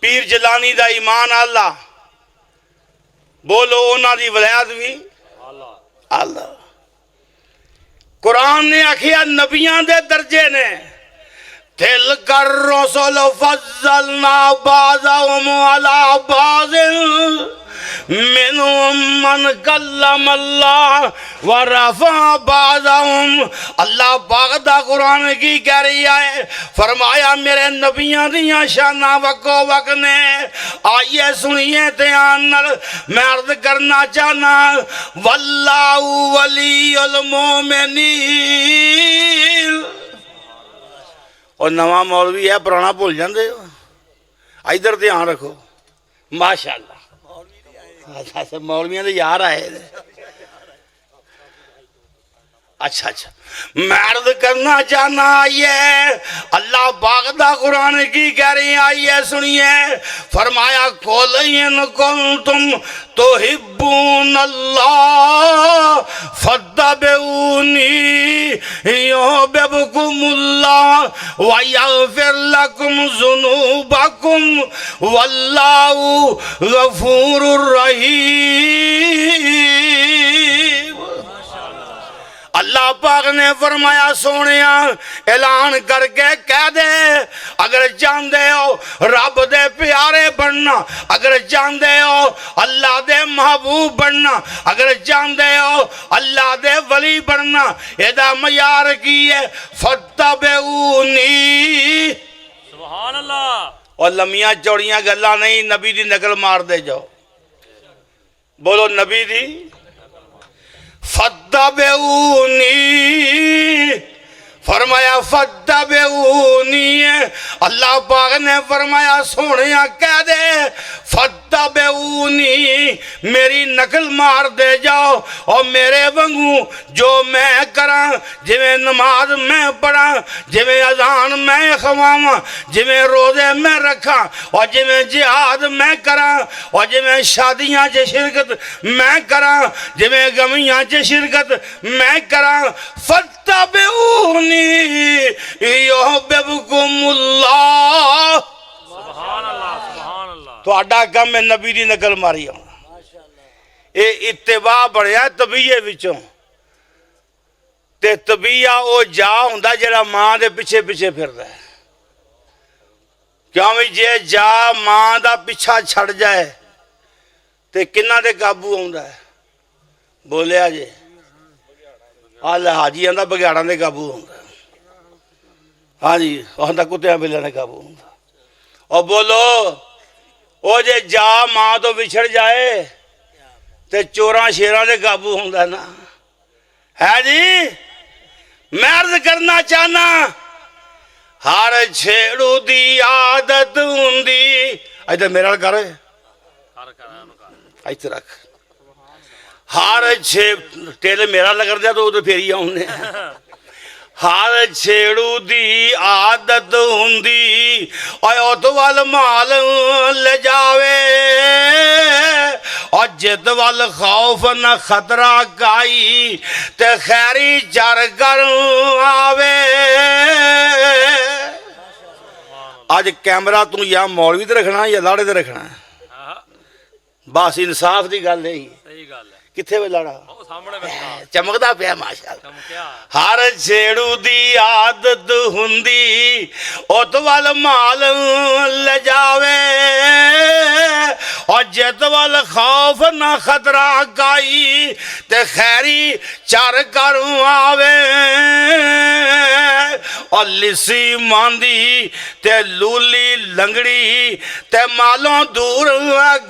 पीर जिलानी दा ईमान आला, बोलो उन्हां दी वलायत भी आला। कुरान ने आखिया नबियां दे दर्जे ने, तिल कर रसूल फज़लना बाज़हुम अला बाज़िन मिनहुम मन कल्लम अल्लाह व रफ़ा बाज़हुम। अल्लाह पाक दा कुरान की कह रहा है, फरमाया मेरे नबियां दियां शानां वक्को वक ने। आइए सुनिए ध्यान नाल, मैं अर्ज करना चाहना, वल्लाहु वलियुल मोमिनीन। और नवा मौलवी है, पुराना भुल जाते हो। इधर ध्यान रखो। माशाअल्लाह अच्छा मौलवियां दे यार आए ने। अच्छा अच्छा मैं अर्ज करना चाहना आइए अल्लाह पाक दा कुरान की कह रही आइए सुनिए फरमाया कुल इन कुंतुम तुहिब्बून अल्लाह फत्तबिऊनी युहिब्बुकुमुल्लाह व यगफिर लकुम ज़ुनूबकुम वल्लाहु गफूरुर रहीम। अल्लाह पाक ने फरमाया सोनिया ऐलान करके कह दे अगर चाहते हो रब दे प्यारे बनना, अगर चाहते हो अल्लाह दे महबूब बनना, अगर चाहते हो अल्लाह दे वली बनना, एदा मयार की है फत्तबिऊनी। सुभान अल्लाह। और लम्मियां चौड़ियां गल्लां नहीं, नबी दी नकल मार दे जाओ। बोलो नबी दी फत्तबिऊनी। फरमाया फत्तबिऊनी अल्लाह पाक ने फरमाया सोनिया कह दे फत्तबिऊनी मेरी नकल मार दे जाओ और मेरे वांगू जो मैं करा जिवें नमाज मैं पढ़ा, जिवें अजान मैं खवावां, जिवें रोजे मैं रखा और जिवें जिहाद मैं करा और जिवें शादियां च शिरकत मैं करा, जिवें गमियां च शिरकत मैं करा। फत्तबिऊनी युहिब्बुकुमुल्लाह। सुभान अल्लाह सुभान अल्लाह। तुहाडा काम है नबी दी नकल मारी आउणा। ये इत्तिबा बनया तबीये विचों ते तबीया वो जा हुंदा जेड़ा मां दे पिछे पिछे फिरदा है। क्यों भी जे जा मां दा पिछा छड़ जाए ते किन्ना दे काबू आउंदा है? बोलिया जे आला हाजी आंदा बघियाड़ा दे काबू आउंदा। हाँ जी आंदा कुत्तियां बिल्लियां दे काबू आउंदा। और बोलो ओ जे जा मां तो विछड़ जाए ते चोरां शेरां दे काबू होंदा ना है जी। मैं अर्ज करना चाहना हर छेड़ू दी आदत हुंदी। इधर मेरे नाल कर इधर रख हर छे तेल मेरा लग दिया तो फिर ही आउने। हर छेड़ू दी आदत हुंदी और उत वल माल ले जावे और जित वल खौफ न खतरा काई ते खैरी चर कर आवे। आज कैमरा तू या मौलवी ते रखना या लाड़े ते रखना? बस इंसाफ की गल है। सही गल है। किथे वे लाड़ा सामने बैठा चमकदा पिया माशाअल्लाह। चमकिया। हर छेड़ू दी आदत हुंदी उत वल माल ले जावे और जित वल खौफ न खतरा काई ते खैरी चर कर आवे। और लिसी मांदी ते लूली लंगड़ी ते मालों दूर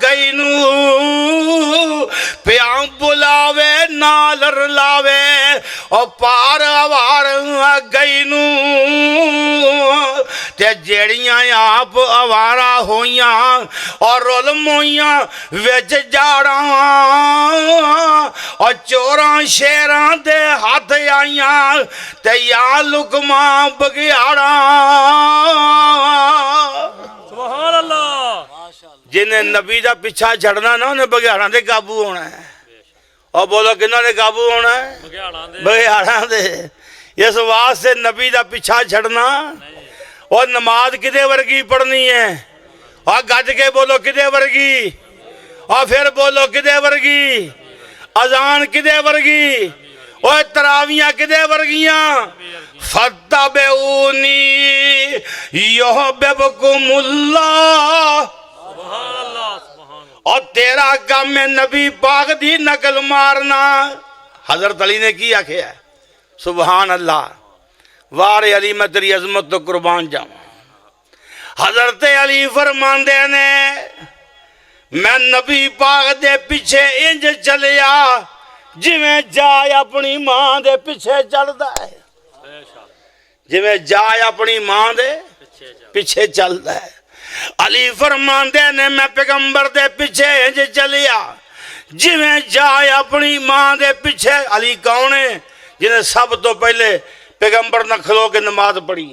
गई नू प्या बुलावे नाल रलावे और पार अवार गई नू ते जेड़ियां आप अवारा होइयां और रुल मोइयां विच जाड़ा और चोरां शेरां दे हाथ आइयां ते या लुकमा बगियाड़ा। सुभान अल्लाह। जिन्हें नबी दा पिछा छड़ना ना उन्हें बगियाड़ा दे काबू होना है। और बोलो किन्ना दे काबू होना है? बगियाड़ा दे। इस वास्ते नबी दा पिछा छड़ना और नमाज किदे वर्गी पढ़नी है और गज के बोलो किदे वर्गी और फिर बोलो किदे वर्गी, अजान किदे वर्गी और तरावियां किदे वर्गियां। फत्तबिऊनी युहिब्बुकुमुल्लाह। सुभान अल्लाह सुभान। और तेरा काम में नबी पाक दी नकल मारना। हजरत अली ने की आख्या है सुभान अल्लाह वारे अली मैं तेरी अजमत तो कुर्बान जाऊं। हजरत अली फरमांदे ने मैं नबी पाक दे पीछे इंज चलिया जिवें जाय अपनी मां दे पीछे चलदा है। जिवें जाय अपनी मां दे पीछे चलदा है। अली फरमांदे ने मैं पैगंबर दे पीछे इंज चलिया जिवें जाए अपनी मां दे पिछे। अली कौन है जिन्हें सब तो पहले पैगंबर न खलो के नमाज पढ़ी।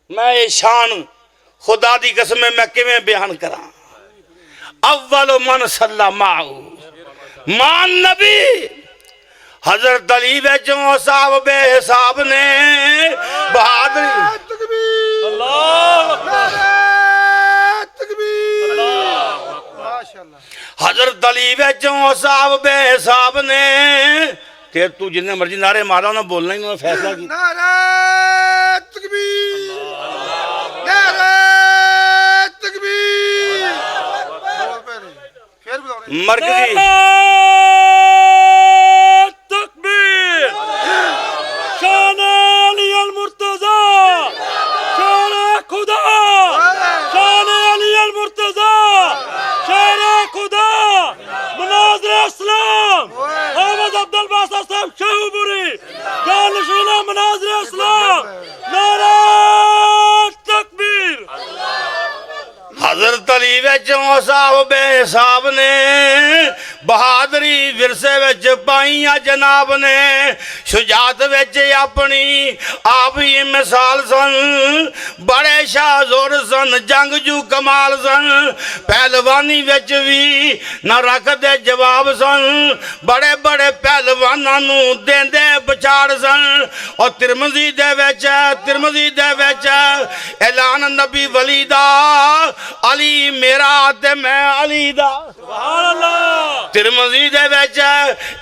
मैं ये शान खुदा दी कसम मैं किवें बयान करा। अव्वल मन सल्ला माहू मान नबी हजरत अली वेचों साहब बेहिसाब ने बहादुरी। हजरत अली वेचों साहब बेहिसाब ने ते तू जिन्ने मर्जी नारे मारा उन्हें बोलना ही उन्हें फैसला की। मरकजी तकबीर शान अली अल मुर्तजा शान खुदा शान अली अल मुर्तजा शान खुदा मनाज़िर इस्लाम अहमद अब्दुल बासा साहब शाहपुरी जानशीन मनाज़िर इस्लाम नारा तकबीर। हजरत अली वेचों साहब बेहिसाब ने बहादुरी विरसे विच पाइया जनाब ने। शुजात विच अपनी आप ही मिसाल सन। बड़े शाहजोर सन जंगजू कमाल सन। पहलवानी विच भी न रखदे जवाब सन। बड़े बड़े पहलवानां नूं देंदे बचाड़ सन। और तिरमजी दे विच ऐलान नबी वली दा अली मेरा ते मैं अली दा। सुभान अल्लाह। तिरमजी दे विच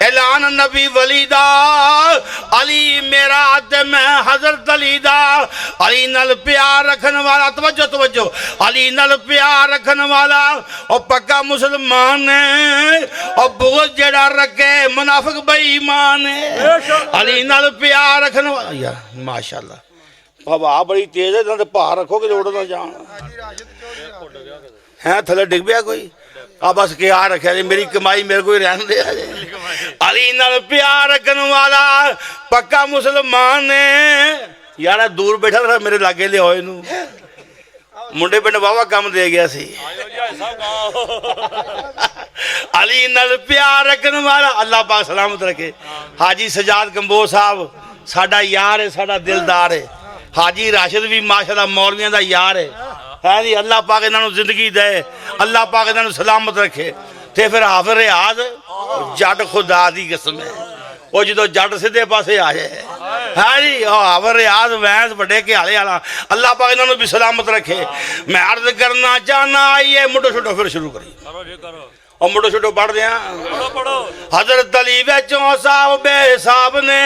ऐलान नबी वली दा अली मेरा ते मैं हजरत अली दा। अली नाल प्यार रखन वाला तवज्जो तवज्जो अली नाल प्यार रखन वाला और पक्का मुसलमान है। और बुग़्ज़ जेड़ा रखे मुनाफिक बेईमान है। अली नाल प्यार रखन वाला यार माशाअल्लाह हवा बड़ी तेज है। इन्हां ते भार रखोगे तो उड़ ना जान है थले डिग पिया कोई। आ बस क्या रखा जी मेरी कमाई मेरे को ही रहने दे। अली नाल प्यार रखन वाला पक्का मुसलमान ने यार दूर बैठा था मेरे लागे ले होए नू मुंडे पिंड वावा काम दे गया सी। अली नाल प्यार रखन वाला अल्लाह पाक सलामत रखे। हाजी सजाद कंबोज साहब साडा यार है साडा दिलदार है। हाजी राशिद भी माशाअल्लाह मौलवियों का यार है जी। अल्लाह पाक इन्हों जिंदगी दे अल्लाह पाक इन्हों सलामत रखे। ते फिर हाफिज रियाज जट खुदा दी कसम है वो जो जट सीधे पासे आ जाए है जी। हाफिज रियाज वैंस बड़े घियाले वाला अल्लाह पाक इन्हों भी सलामत रखे। मैं अर्ज करना चाहना आइए मुठो छुटो फिर शुरू करिए और मुठो छुटो पढ़ दिया। हजरत अली वेचों साहब बेहिसाब ने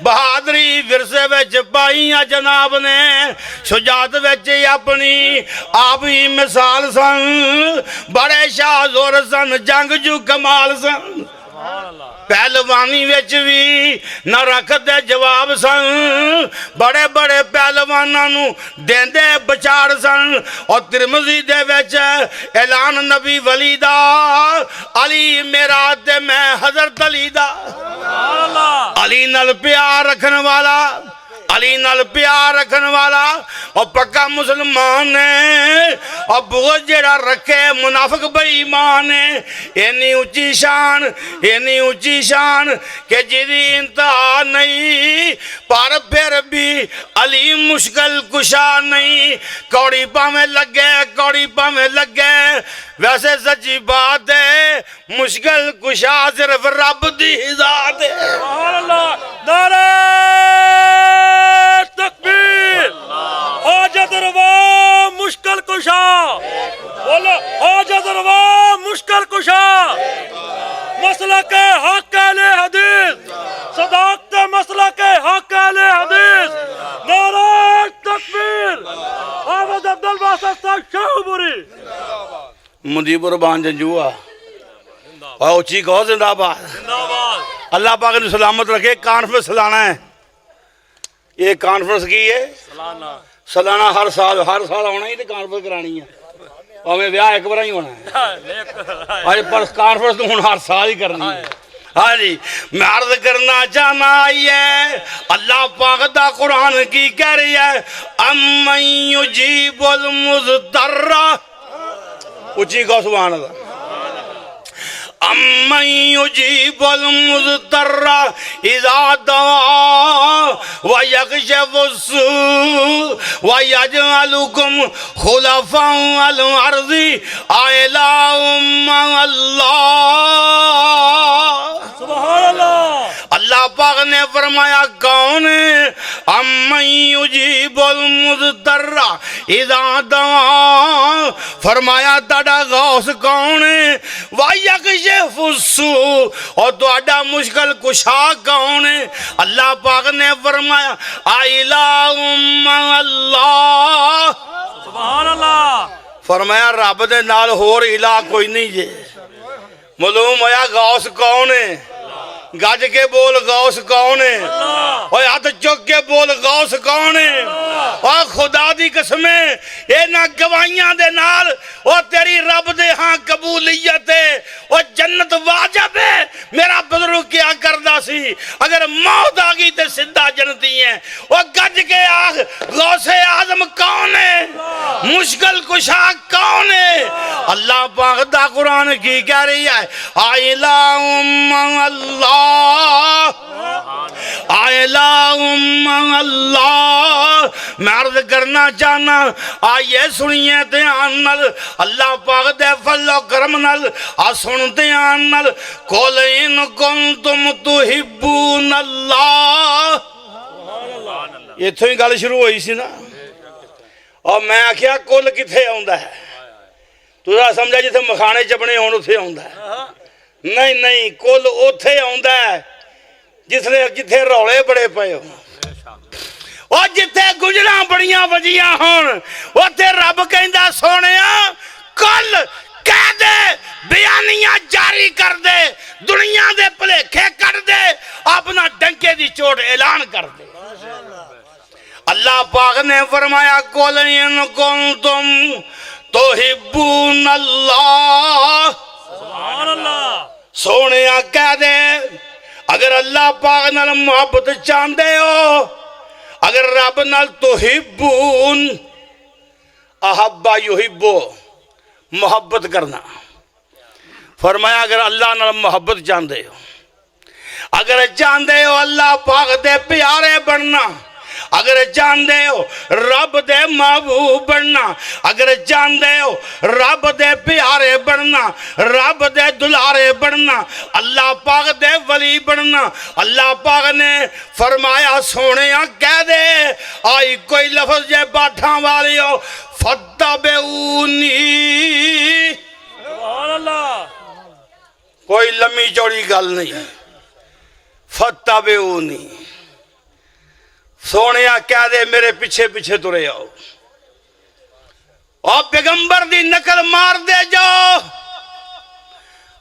बहादुरी विरसे विच पाइया जनाब ने। शुजात विच अपनी आप ही मिसाल सन। बड़े शाहजोर सन जंगजू कमाल सन। पहलवानी विच भी न रखदे जवाब सन। बड़े बड़े पहलवानां नूं देंदे बचाड़ सन। और तिरमजी दे विच ऐलान नबी वली दा अली मेरा ते मैं हजरत अली दा। अली नाल प्यार रखन वाला अली नाल प्यार रखन वाला और पक्का मुसलमान ने। और बुग़्ज़ जेड़ा रखे मुनाफिक बेईमान है। इन्नी ऊंची शान के जिदी इंतहा नहीं। पर फिर भी अली मुश्किल कुशा नहीं। कौड़ी भावें लगे वैसे सच्ची बात है मुश्किल कुशा सिर्फ रब दी ज़ात है। तकबीर हाजत रवा मुश्किल कुशा बोलो हाजत रवा मुश्किल कुशा मसला के हक अहले हदीस सदाकत मसला के हक अहले हदीस नारा तकबीर अहमद अब्दुल बासा साहब शाहपुरी मुदीपुर बान जंजुआ और उची कहो जिंदाबाद। अल्लाह पाक ने सलामत रखे। कॉन्फ्रेंस लाना है। ये कॉन्फ्रेंस की है सालाना हर साल आना ही तो कॉन्फ्रेंस करानी है। भावें ब्याह एक बार ही होना है अरे पर कॉन्फ्रेंस तो हूँ हर साल ही करनी है। हाँ जी मैं अर्ज करना चाहना आई है अल्लाह पाक दा कुरान की कह रही है अम्मन युजीबुल मुज़्तर्रा उची को सुभान अल्लाह अम्मन युजीबुल मुज़्तर्रा इज़ा दआ व यक्शिफुस्सू व यजअलुकुम खुलफाअल अर्ज़ि अइलाहुम अल्लाह। सुभान अल्लाह। अल्लाह पाक ने फरमाया कौन है? अम्मन युजीबुल मुज़्तर्रा इज़ा दआ, फरमाया ताड़ा गौस कौन है? व यक्शिफुस्सू, और तुहाडा मुश्किल कुशा कौन है? अल्लाह पाक ने फरमाया अइलाहुम अल्लाह। सुभान अल्लाह। फरमाया रब दे नाल होर इला कोई नहीं जे। मालूम होया गौस कौन है? गज के बोल गौस कौन है? और हाथ चुक के बोल गौस कौन है? और खुदा दी कसमें इन्हां गवाहियां दे नाल और तेरी रब दे हां कबूलियत है और जन्नत वाजिब है। मेरा बुजुर्ग क्या करदा सी, अगर मौत आ गई तो सीधा जन्नती है। और गज के आख गौसे आजम कौन है? मुश्किल कुशा कौन है? अल्लाह पाक दा कुरान की कह रही है अइलाहुम अल्लाह, अइलाहुम अल्लाह। मैं अर्ज करना चाहना, आइए सुनिए ध्यान नाल, अल्लाह पाक दे फजलो करम नाल आ सुन ध्यान नाल। कुल इन कुंतुम तुहिब्बून अल्लाह। इत्थों ही गल शुरू हुई सी ना। और मैं आख्या कुल किथे आउंदा है? तुसा समझा जिथे मखाने चपने होण उत्थे आउंदा है? नहीं नहीं, कुल उथे आउंदा है जिसने जिथे रौले बड़े पे हो और जिथे गुजरा बड़ियां वजियां होण उथे रब कहंदा सोहणिया कुल कह दे, बयानियां जारी कर दे, दुनिया दे भुलेखे कट दे, अपना डंके दी चोट ऐलान कर दे। अल्लाह पाक ने फरमाया कुल इन कुंतुम तुहिब्बून अल्लाह। सुभान अल्लाह। सोने कह दे अगर अल्लाह पाक नाल मोहब्बत चाहते हो, अगर रब नाल तुहिब्बून, अहब्बा युहिब्बो, मोहब्बत करना। फरमाया अगर अल्लाह नाल मोहब्बत चाहते हो, अगर चाहते हो अल्लाह पाक दे प्यारे बनना, अगर जानते हो रब दे महबूब बनना, अगर जानते हो रब दे प्यारे बनना, रब दे दुलारे बनना, अल्लाह पाक दे वली बनना, अल्लाह पाक ने फरमाया सोने कह दे आई कोई लफ्ज जे बाठा वाले हो फत्तबिऊनी। सुभान अल्लाह। कोई लम्मी चौड़ी गल नहीं, फत्तबिऊनी। सोने कह दे मेरे पीछे पीछे तुरे आओ और पैगंबर दी नकल मार दे जाओ।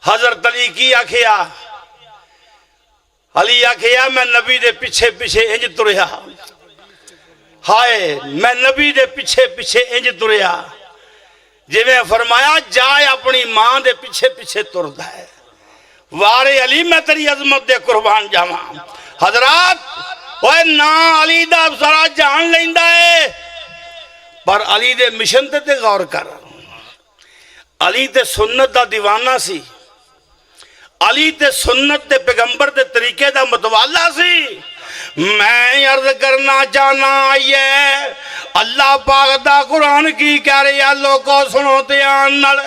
हजरत अली की आखिया, अली आखिया मैं नबी दे पीछे पीछे इंज तुरया, हाय मैं नबी दे पीछे पीछे इंज तुरया जिवें फरमाया जाए अपनी मां दे पीछे पीछे तुरदा है। वारे अली मैं तेरी अजमत दे कुर्बान जावा। हजरात ओए ना अली दा सारा जान लेंदा है, पर अली दे मिशन ते गौर कर। अली ते सुन्नत दा दीवाना सी, अली ते सुन्नत ते पैगंबर दे तरीके दा मतवाला सी। मैं अर्ज करना चाहना आइए अल्लाह पाक दा कुरान की कह रही है, लोगों सुनो ध्यान नाल।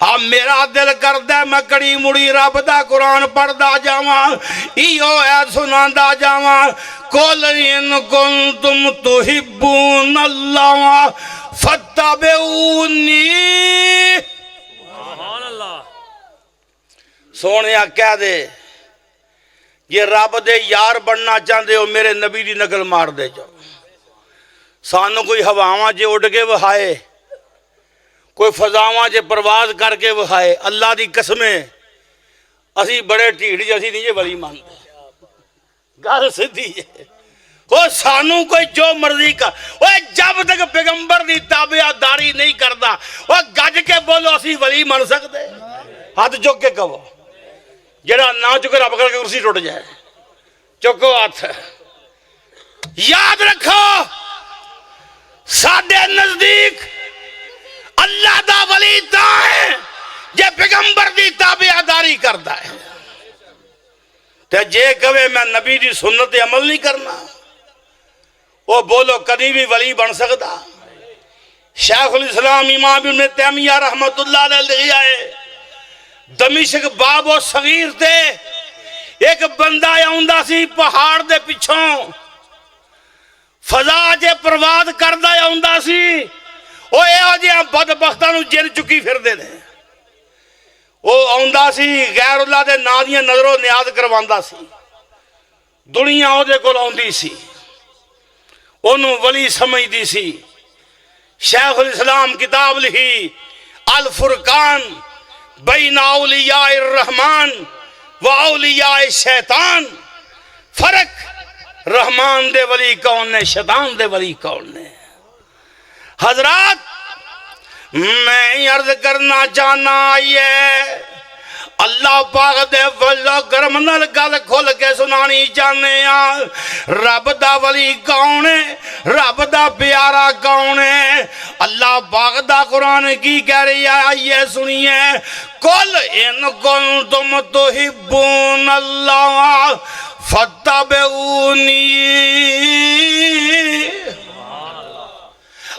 आ मेरा दिल करदा मैं कड़ी मुड़ी रब दा कुरान पढ़दा जावां, इहो है सुनांदा जावां। कुल इन कुंतुम तुहिब्बून अल्लाह फत्तबिऊनी। सुभान अल्लाह। सोने कह दे ये रब दे यार बनना चाहते हो मेरे नबी की नकल मार दे जाओ। सानू कोई हवावां च उड़ के विखाए, कोई फजावां च परवाज करके विखाए, अल्लाह की कसमें असी बड़े ढीठ जी, असी नहीं जे वली मानते। गल सीधी है। वो सानू कोई जो मर्जी कर, वो जब तक पैगंबर की ताबेदारी नहीं करता वो गज के बोलो असी वली मन सकते? हाथ चुक के कहो, जरा ना चुके रब करके कुर्सी टुट जाए। चुको हाथ। याद रखो साडे नजदीक अल्लाह दा वली ता है जे पैगंबर की ताबेदारी करता है ते जे कवे मैं नबी की सुन्नत ते अमल नहीं करना, वो बोलो कभी भी वली बन सकता। शेखुल इस्लाम इमाम इब्न तैमिया रहमतुल्लाह अलैह लिखा है, दमिश्क बाबो सगीर ते एक बंदा आउंदा सी पहाड़ दे पिछों, फजा च प्रवाद करदा आउंदा सी। ओ इहो जिहा बदबख्तां नूं जिन चुकी फिरदे ने। वो आउंदा सी गैरुल्लाह दे नां दियां नजरों नियाज करवांदा सी, दुनिया ओहदे कोल आउंदी सी, ओनू वली समझदी सी। शेखुल इस्लाम किताब लिखी अल फुरकान बैन औलियाए रहमान व औलियाए शैतान, फर्क रहमान दे वली कौन ने, शैतान दे वली कौन ने। हजरात मैं अर्ज करना चाहना ये अल्लाह पाक दे फजलो करम नाल गल खोल के सुनानी चाहने आ। रब दा वली कौन है, रब दा प्यारा कौन है। अल्लाह पाक दा कुरान की कह रही है, आइए सुनिए। कुल इन कुंतुम तुहिब्बून अल्लाह फत्तबिऊनी।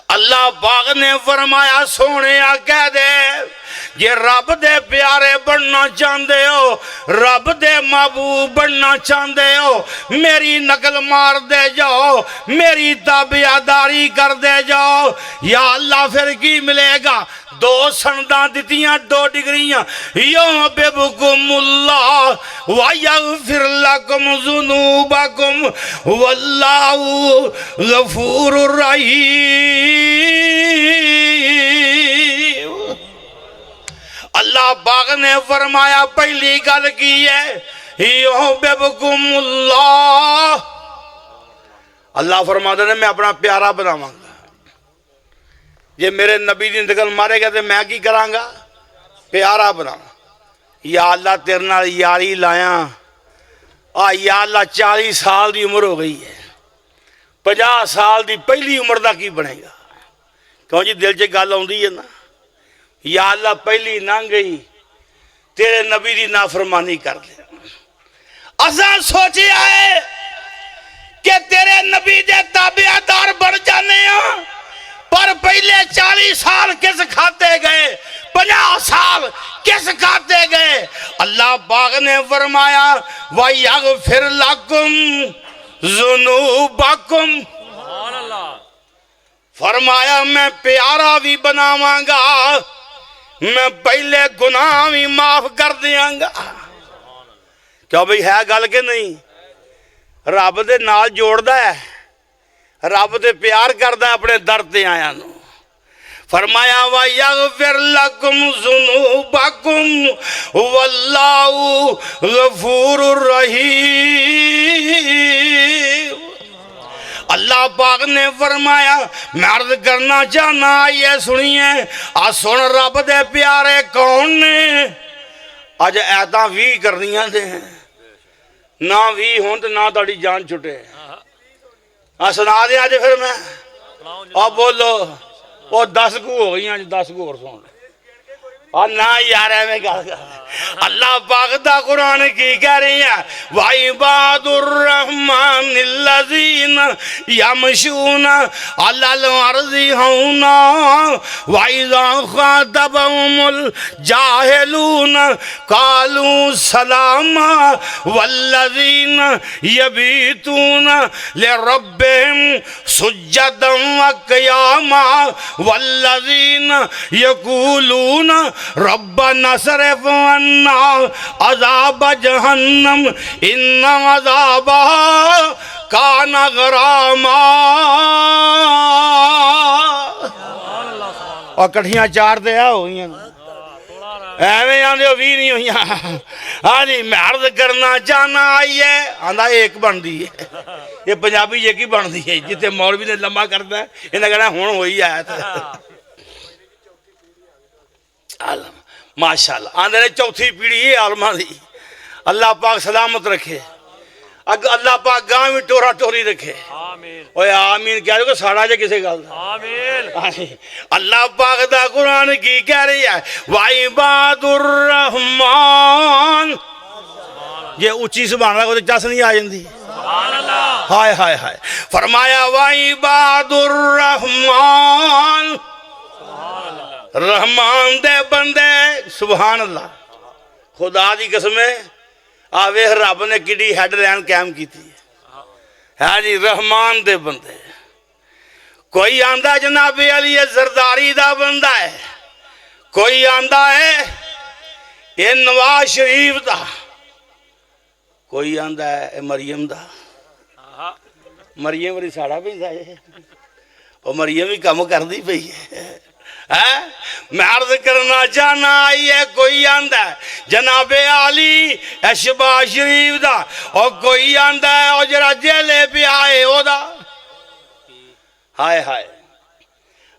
अल्लाह पाक ने फरमाया सोने कह दे जे रब दे प्यारे बनना चाहते हो, रब दे महबूब बनना चाहते हो, मेरी नकल मार दे जाओ, मेरी ताबियादारी कर दे जाओ। या अल्लाह फिर की मिलेगा? दो सनदा दितियां, दो डिग्रियां। यो बेबुकुमुल्लाह व यगफिर लकुम जुनूबकुम वल्लाहु गफूरुर रहीम। अल्लाह पाक ने फरमाया पहली गल की है यो बेबुकुमुल्लाह। अल्लाह फरमाते ने मैं अपना प्यारा बनावांगा। जे मेरे नबी दी नकल मारेगा तो मैं की करांगा? प्यारा बनावा। या अल्लाह तेरे नाल यारी लाया या अल्लाह 40 साल की उम्र हो गई है, 50 साल की पहली उम्र का की बनेगा? क्यों जी दिल च गल आउंदी है ना। या अल्लाह पहली लंघ गई, तेरे नबी की नाफरमानी कर दे। असां सोचिया है कि तेरे नबी दे ताबेदार बन जाने, पर पहले 40 साल किस खाते गए, 50 साल किस खाते गए? अल्लाह पाक ने फरमाया वयगफिर लकुम जुनूबकुम। फरमाया मैं प्यारा भी बनावांगा, मैं पहले गुनाह भी माफ कर दियांगा। क्यों भाई है गल के नहीं? रब दे नाल जोड़दा है, रब दे प्यार करदा अपने दर ते आया नू। फरमाया वयगफिर लकुम जुनूबकुम वल्लाहु गफूरुर रहीम। अल्लाह पाक ने फरमाया मैं अर्ज करना चाहना, ये सुनिए आ सुन रब दे प्यारे कौन ने। अज ऐतां 20 करनियां दे ना 20 हों तो ना ताड़ी जान छुटे। सुना दे अज फिर मैं बोलो वो 10 को हो गई, 10 को और सुन ना यार एवं गल कर। अल्लाह पाक दा कुरान की कह रही है वइबादुर रहमानिल्लज़ीना यमशूना अलल अर्ज़ि हौना वइज़ा ख़ातबहुमुल जाहिलूना क़ालू सलामा वल्लज़ीना यबीतूना लिरब्बिहिम सुज्जदन व क़ियामा वल्लज़ीना यक़ूलूना रब्बना सरिफ़ अन्ना अज़ाब जहन्नम इन्ना अज़ाबहा काना गरामा। और कठियां 4 ते हो गई एवं आंदे 20 नहीं हुई। हाँ जी मैं अर्ज करना चाहना आई है आंदा एक बनती है। ये पंजाबी एक ही बनती है, जिते मौलवी ने लम्बा करता है इन्हें कहना हुण होई आया। माशाअल्लाह आंदे ने चौथी पीढ़ी ये आलमा दी। अल्लाह पाक सलामत रखे, अल्लाह पाक गांव में टोरा टोरी रखे। आमीन ओए आमीन कह दो साड़ा जे किसी गल दा आमीन अल्लाह पाक दा कुरान की कह रही है वाइबादुर रहमान जे उच्ची सुभान अल्लाह को चस नहीं आ जाती सुभान अल्लाह हाय हाय हाय फरमाया वाइबादुर रहमान रहमान दे बंदे सुभान अल्लाह खुदा दी कसम आ वेख रब ने किडी हेडलाइन कायम की है जी रहमान दे बंदे कोई आंदा जनाबे अली जरदारी दा बंदा है कोई आंदा है ये नवाज शरीफ दा कोई आंदा है मरियम दा मरियम वाली साड़ा पैंदा है और मरियम भी कम करती पई है मैं अर्ज करना चाहना आई है कोई आंदा है जनाबे आली शहबाज शरीफ दा और कोई आंदा है और जरा जेले पे आए ओदा हाय हाय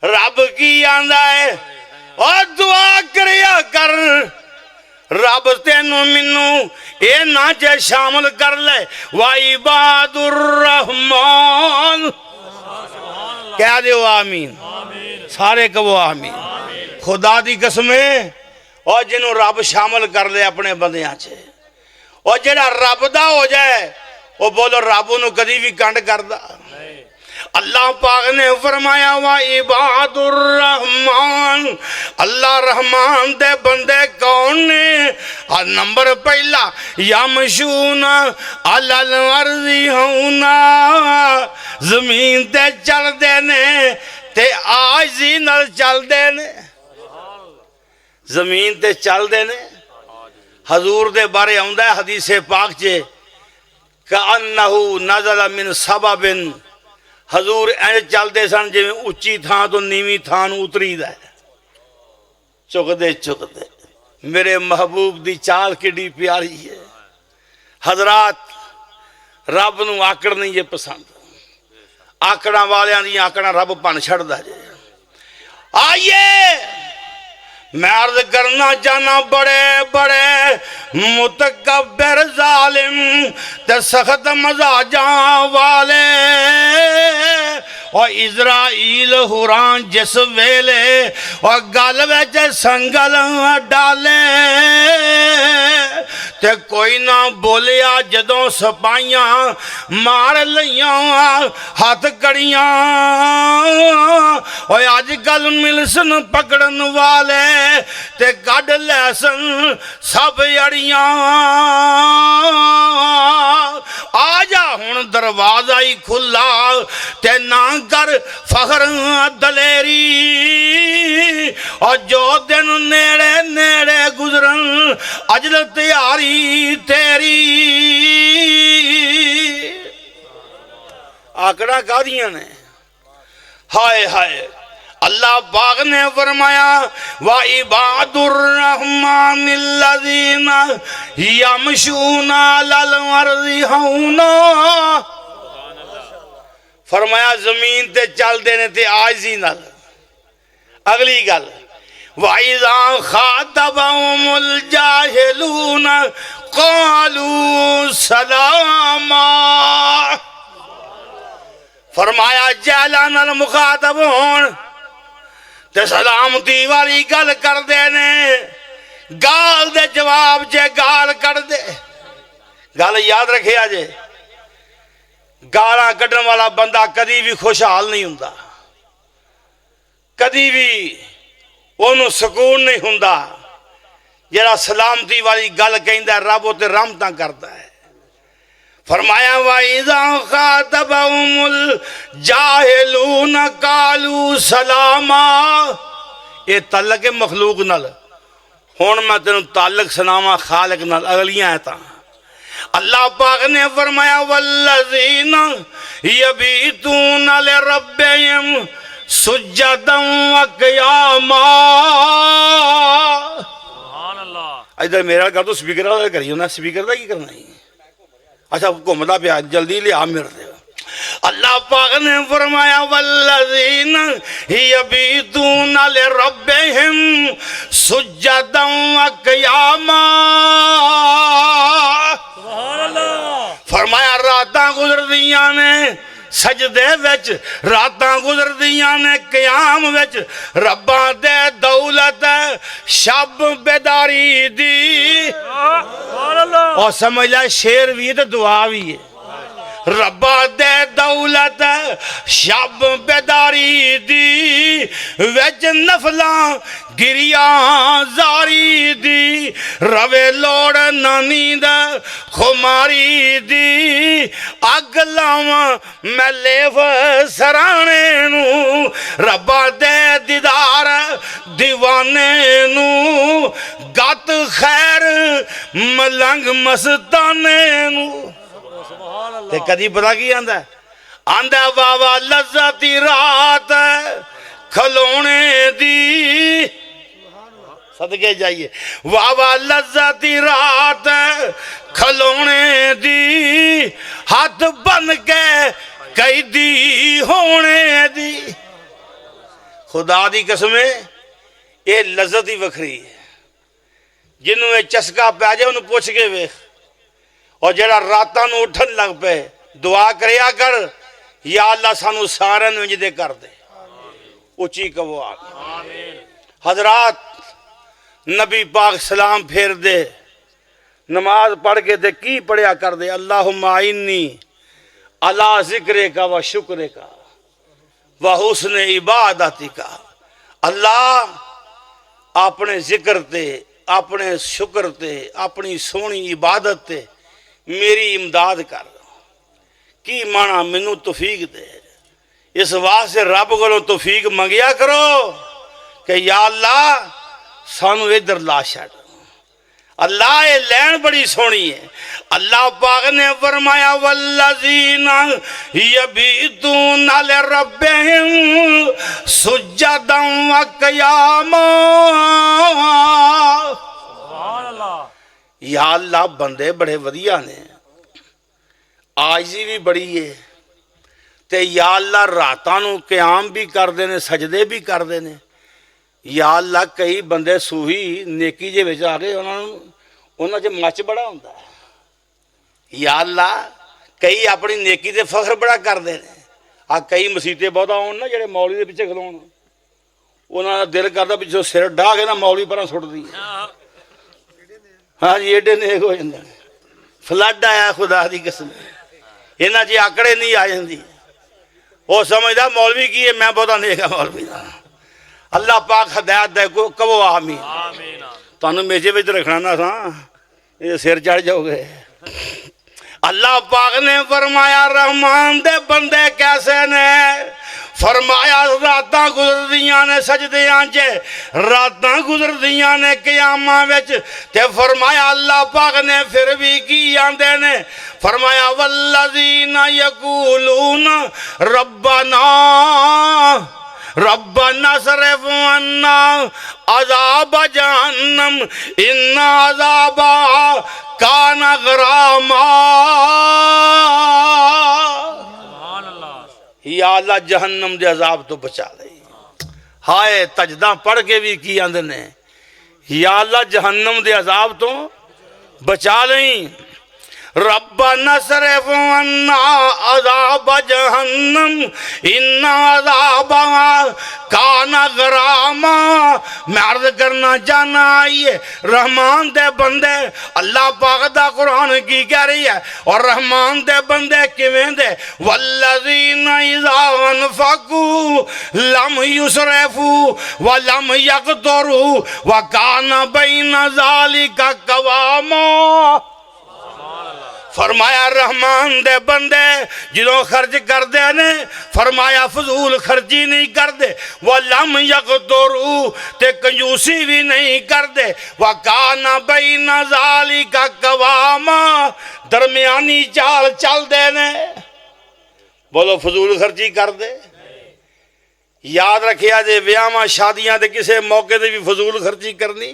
रब की आंदा है और दुआ करिया कर रब तेनू मैनू ये ना च शामिल कर ले वाइबादुर रहमान कह दो आमीन सारे कहो आमीन खुदा दी कसमे और जिन्हों रब शामिल कर ले अपने बंदियां च और जेड़ा रब दा हो जाए वो बोलो रब नू कदी भी कंड करदा अल्लाह पाक ने फरमाया वा इबादुर रहमान अल्लाह रहमान दे बंदे कौन ने नंबर पहला यमशूना अलल अर्ज़ी हौना जमीन ते चलदे ने ते आजी नाल चलदे ने जमीन ते चलदे ने हजूर दे बारे आउंदा है हदीसे पाक च कअन्नहु नज़ला मिन सबबिन हजूर इंज चलते सन जिवें उच्ची थां तो नीवी थां उतरीदा है चुकते चुकते मेरे महबूब दी चाल किड्डी प्यारी है हजरात रब नूं आकड़ नहीं जे पसंद आकड़ा वालियां दी आकड़ा रब भन छड़दा जे आइए मैं अर्ज करना चाहना बड़े बड़े मुतकब्बिर जालिम ते सख्त मजाजा वाले और इजराइल हुरान जिस वेले और गल विच संगल डाले ते कोई ना बोलिया जदों सिपाहियां मार लईयां हाथ कड़ियां और अजकल मिलसन पकड़न वाले ते कड लैसन सब अड़ियां आ जा हुण दरवाजा ही खुला ते ना कर फखर दलेरी और जो दिन नेड़े नेड़े गुजरन अजल तैयारी तेरी आकड़ा कादियां ने हाय हाय अल्लाह पाक ने फरमाया वा इबादुर रहमानिल्लज़ीना यमशूना अलल अर्ज़ि हौना फरमाया जमीन ते चलदे ने ते आजी नाल अगली गल वाइज़ा खातबहुमुल जाहिलूना क़ालू सलामा फरमाया जाहलां नाल मुखातब होण ते सलामती वाली गल करदे ने गाल दे जवाब च गाल कढ़ दे गल याद रखिया जे गालां कढ़न वाला बंदा कदी भी खुशहाल नहीं हुंदा कदी भी ओनू सुकून नहीं हुंदा जेड़ा सलामती वाली गल कहंदा रब उते रहमतां करदा है फरमाया वाइज़ा खातबहुमुल जाहिलूना कालू सलामा ये तल्लक है मखलूक नाल हुण मैं तेनू ताल्लुक सुनावा खालिक नाल अगलियां है तां अल्लाह पाक ने फरमाया वल्लज़ीना यबीतूना लिरब्बिहिम सुज्जदन व क़ियामा सुभान अल्लाह इधर मेरा कर तो स्पीकर वाला करियो ना स्पीकर दा की करना है अच्छा घूमता पिया जल्दी लिया मेरे दे अल्लाह पाक ने फरमाया वल्लज़ीना यबीतूना लिरब्बिहिम सुज्जदन व क़ियामा सुभान अल्लाह फरमाया रातां गुजरदियां ने सजदे विच रातां गुजरदियां ने क़याम विच रब्बा दे दौलत शब बेदारी दी सुभान अल्लाह और समझ लै शेर भी तो दुआ भी है रब्बा दे दौलत शब बेदारी दी विच नफलां गिरिया जारी दी रवे लोड़ नानी दा खुमारी दी अग लावां मैं लेव सराणे नू रब्बा दे दीदार दीवाने नू गत खैर मलंग मस्ताने नू ते कदी पता की आंदा आंदा बाबा लज्जती रात खलोने दी सदके जाइए बाबा लज्जती रात खलोने दी हाथ बन के कैदी होने दी खुदा दी कसमें ये लज्जत ही वखरी है जिन्हों ये चस्का पै जाए उन्होंने पूछ के वेख और जरा रातां नूं उठन लग पे दुआ करया कर या अल्लाह सानू सारे इंजदे कर दे उची कहो आमीन हजरात नबी पाक सलाम फेर दे नमाज पढ़ के ते की पढ़िया कर दे अल्लाहुम्मा इन्नी अला जिक्रे का व शुक्रे का व हुस्ने इबादती का अल्लाह अपने जिक्र ते अपने शुक्र ते अपनी सोहनी इबादत ते मेरी इमदाद कर की माना मैनू तौफीक दे इस वास्ते रब को तौफीक मंगिया करो कि या अल्लाह सानू इधर ला छड़ अल्लाह ये लैन बड़ी सोहनी है अल्लाह पाक ने फरमाया वल्लज़ीना यबीतूना लिरब्बिहिम सुज्जदन व क़ियामा सुभान अल्लाह या अल्लाह बंदे बड़े वधिया ने आजी भी बड़ी है ते या अल्लाह रातां नूं क़याम भी करते ने सजदे भी करते ने या अल्लाह कई बंदे सूही नेकी जे विच आ गए उन्हां च मच बड़ा हुंदा है या अल्लाह कई अपनी नेकी ते फख्र बड़ा करते हैं आ कई मसीते बहुता होण ना जेहड़े मौलवी दे पिछे खलोण उन्हां दा दिल करदा पिछों सिर ढाह के ना मौलवी परां सुट दी हाँ जी एडे नेक हो जाते फ्लड आया खुदा की कसम इन्हों च आकड़े नहीं आ जाती वो समझदा मौलवी की है मैं बहुता नेक है मौलवी का अल्लाह पाक हदायत दे को कहो आमीन आमीन तुहानू मेजे विच रखना ना सा ये सिर चढ़ जाओगे अल्लाह पाक ने फरमाया रहमान दे बंदे कैसे ने फरमाया रातां गुजरदियां ने सजदियां च रातां गुजरदियां ने क़यामां विच ते फरमाया अल्लाह पाक ने फिर भी की आंदे ने फरमाया वल्लज़ीना यक़ूलूना रब्बना रब्बना सरफ अन्ना अज़ाब जहन्नम इन्ना अज़ाबा काना गरामा सुभान अल्लाह या अल्लाह जहन्नम दे अजाब तो बचा ले हाय तजदा पढ़ के भी की आंदे ने या अल्लाह जहन्नम दे अजाब तो बचा लई रब्बना सरफ अन्ना अज़ाब जहन्नम इन्ना अज़ाबा काना गरामा मैं अर्ज करना चाहना आइए रहमान दे बंदे अल्लाह पाक दा कुरान की कह रही है और रहमान दे बंदे किवें दे वल्लज़ीना इज़ा अनफ़क़ू लम युसरिफू व लम यक़तरू व काना बैना ज़ालिका क़वामा फरमाया रहमान दे बंदे जो खर्च करते ने फरमाया फजूल खर्ची नहीं करते वह लम यक़तरू ते कंजूसी भी नहीं करते वह काना बैना ज़ालिका क़वामा दरमियानी चाल चलते ने बोलो फजूल खर्ची कर दे याद रखिया जे ब्याहां शादियां ते किसी मौके ते भी फजूल खर्ची करनी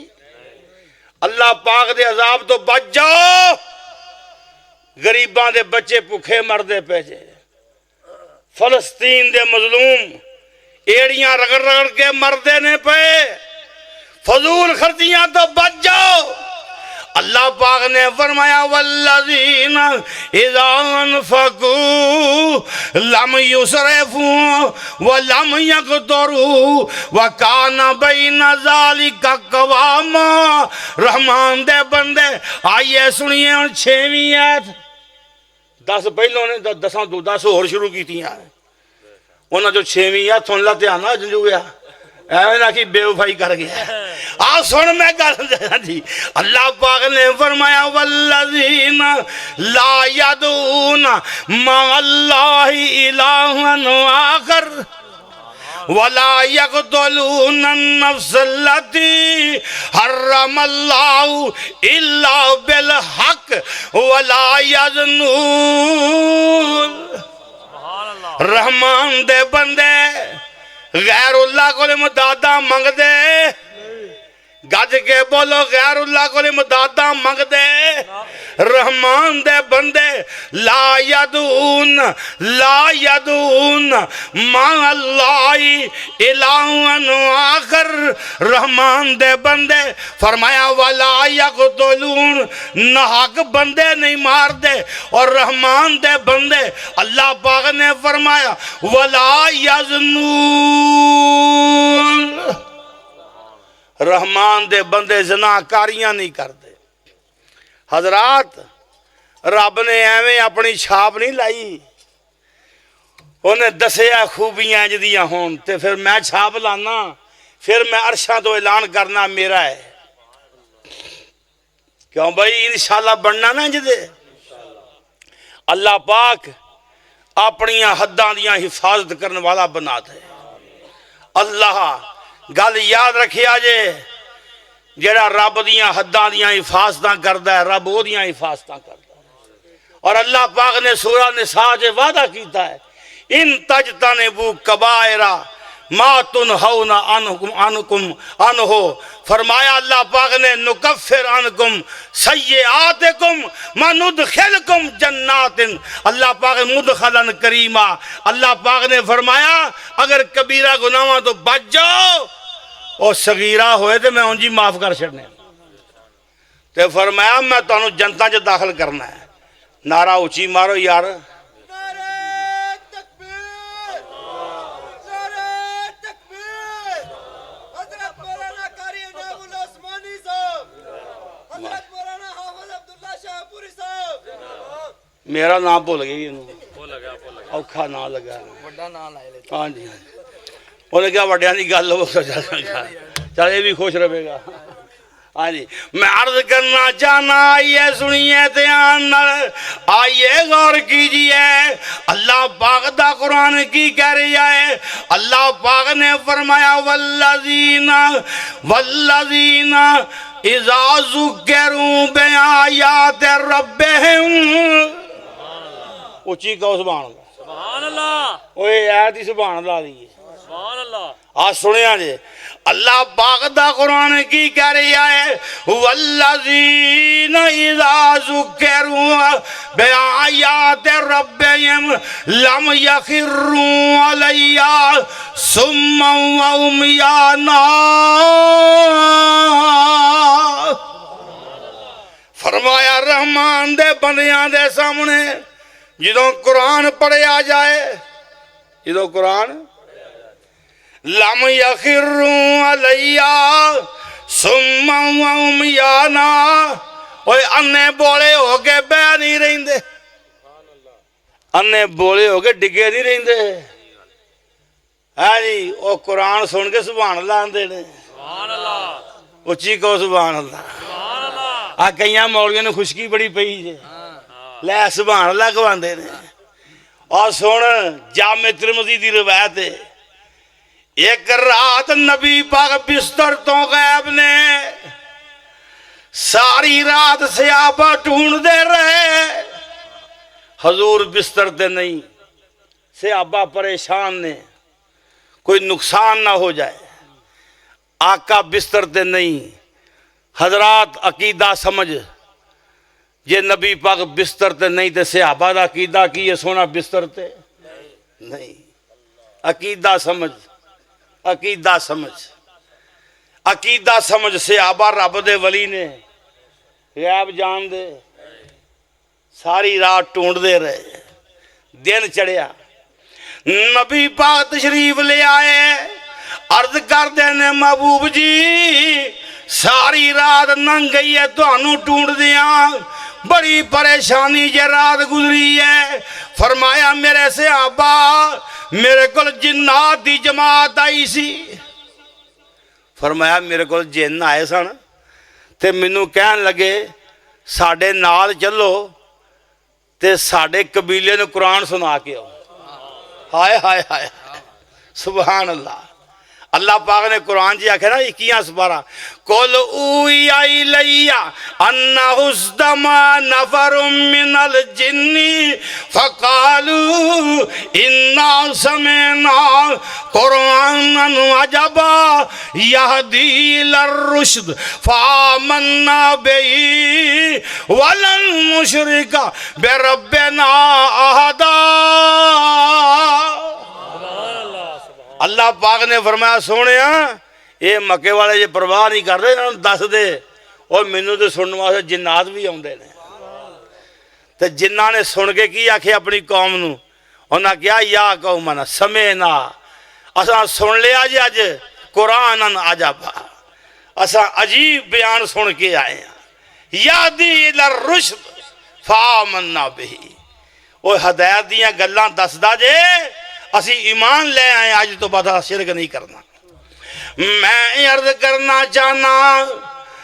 अल्लाह पाक दे अजाब तो बच जाओ गरीबां दे बच्चे भुखे मरदे पे जे फलस्तीन दे मजलूम एड़ियां रगड़ रगड़ के मरदे ने पे फजूल खर्चियां तो बच जाओ अल्लाह पाक ने फरमाया वल्लज़ीना इज़ा अनफ़क़ू लम युसरिफ़ू व लम यक़तरू व काना बैना ज़ालिका क़वामा। रहमान दे बंदे आइए सुनिए हुण 6वीं आयत। 10 पहलों ने 10 होर शुरू कीतियां उन्हां जो 6वीं आयत सुन ला ध्यान नाल जुआ एवं ना कि बेवफाई कर गया। आ सुन मैं गल जी अल्लाह पाक ने फरमाया वल्लज़ीना ला यदून मअल्लाहि इलाहन आखर वला यक़तलून नफ्सल्लती हर्रमल्लाहु इल्ला बिल हक़ वला यज़नून। रहमान दे बंदे गैरुल्लाह को मदादा मंगदे गज के बोलो गैरुल्लाह को मदादा मंगदे। रहमान दे बंदे ला यदून मा अल्लाही इलाहन आखर। रहमान दे बंदे फरमाया वला यक़तलून नाहक बंदे नहीं मार दे। और रहमान दे बंदे अल्लाह पाक ने फरमाया वला यज़नून। रहमान दे बंदे ज़नाकारियां नहीं करते। हजरात रब ने एवें अपनी छाप नहीं लाई उन्हें दसिया खूबियां जदियां होन ते फिर मैं छाप लाना फिर मैं अरशा तो ऐलान करना मेरा है। क्यों भाई इंशाअल्लाह बनना ना जिदे अल्लाह पाक अपनी हद्दां दियां हिफाजत करने वाला बना दे। अल्लाह गल याद रखिया जे जेड़ा रब दियां हद्दां दियां हिफाजतां करदा है रब ओदियां हिफाजतां करदा है। और अल्लाह पाक ने सूरा निसा च वादा कीता है इन तजतनिबू कबायरा मा तुनहौना अनकुम अनहो। फरमाया अल्लाह पाक ने नुकफ्फिर अनकुम सय्यिआतिकुम व नुदखिलकुम जन्नातिन। अल्लाह पाक मुदखलन करीमा। अल्लाह पाक ने फरमाया अगर कबीरा गुनाहों तो बच जाओ और सगीरा होए तो मैं उंजी माफ कर छड़ने। ते फरमाया मैं तुहानू जनता च दाखिल करना है। नारा उची मारो यार। मेरा नाम भुल गई औखा ना लगा हाँ जी उन्हें क्या वड्या की गल हो चल ये भी खुश रहेगा। हाँ जी मैं अर्ज करना चाहना आइए सुनिए ध्यान आइए गौर कीजिए अल्लाह पाक दा कुरान की कह रहा है। अल्लाह पाक ने फरमाया वल्लज़ीना इज़ा ज़ुक्किरू बिआयाति रब्बिहिम। उची कहो सुभान अल्लाह। ओए ऐत ही सुभान अल्लाह दी आ सुनिया जे अल्लाह पाक दा कुरान की कह रहा है वल्लज़ीना इज़ा ज़ुक्किरू बिआयाति रब्बिहिम लम यखिर्रू अलैहा सुम्मा व उमयाना। फरमाया रहमान दे बंदियां दे सामने जो कुरान पढ़िया जाए जो कुरान लम यखिर्रू अलैहा सुम्मा व उमयाना। ओए अन्ने बोले हो के बह नहीं रहिंदे अन्ने बोले हो के डिगे नहीं रहिंदे है जी। वो कुरान सुन के सुभान अल्लाह आंदे ने उच्ची कहो सुभान अल्लाह। आ कई मौलियां ने खुशकी बड़ी पई जे लै सुभान अल्लाह कहवांदे ने। और सुन जामे तिरमिज़ी दी रिवायत है एक रात नबी पाक बिस्तर तो गैब ने सारी रात सहाबा ढूंढते रहे हजूर बिस्तर ते नहीं। सहाबा परेशान ने कोई नुकसान ना हो जाए आका बिस्तर ते नहीं। हजरात अकीदा समझ जे नबी पाक बिस्तर ते नहीं तो सहाबा दा अकीदा की है सोना बिस्तर ते नहीं। अकीदा समझ अकीदा समझ सहाबा रब दे वली ने गैब जान दे। सारी रात ढूंढते रहे, दिन चढ़िया, नबी पाक तशरीफ ले आए। अर्ज करते ने महबूब जी सारी रात लंघ गई है, तुहानू ढूंढदिया बड़ी परेशानी जे रात गुजरी है। फरमाया मेरे सहाबा मेरे को जिन्नात दी जमात आई सी। फरमाया मेरे को जिन्न आए सन ते मैनू कहन लगे साडे नाल चलो ते साडे कबीले नू कुरान सुना के आओ। हाय हाय हाय सुभान अल्लाह। अल्लाह पाक ने कुरान जी आखे ना 21 सुपारा, कुल ऊया इलैया अन्ना हुस्दमा नफरुम मिनल जिन्नी फकालू इन्ना समेना कुरानन अजबा यहदी इलर रुश्द फामन्ना बिही वलन मुशरिका बिरब्बिना अहदा। अल्लाह पाक ने फरमाया सोने ये मक्के वाले जे परवाह नहीं कर रहे, इन्होंने दस दे और मैनू तो सुनने वास्ते जिन्नात भी आउंदे ने। ते जिन्ना ने सुन के की आखे अपनी कौम नू, उन्हें क्या या कौमन समय ना असा सुन लिया जी अज कुरान अजबा, असा अजीब बयान सुन के आए हैं। यादी इलर रुश्द फामन्ना बिही, वो हदायत दियां गल्लां दसदा जे असी ईमान ले आए, आज तो बाद शिरक नहीं करना। मैं अर्ज करना चाहना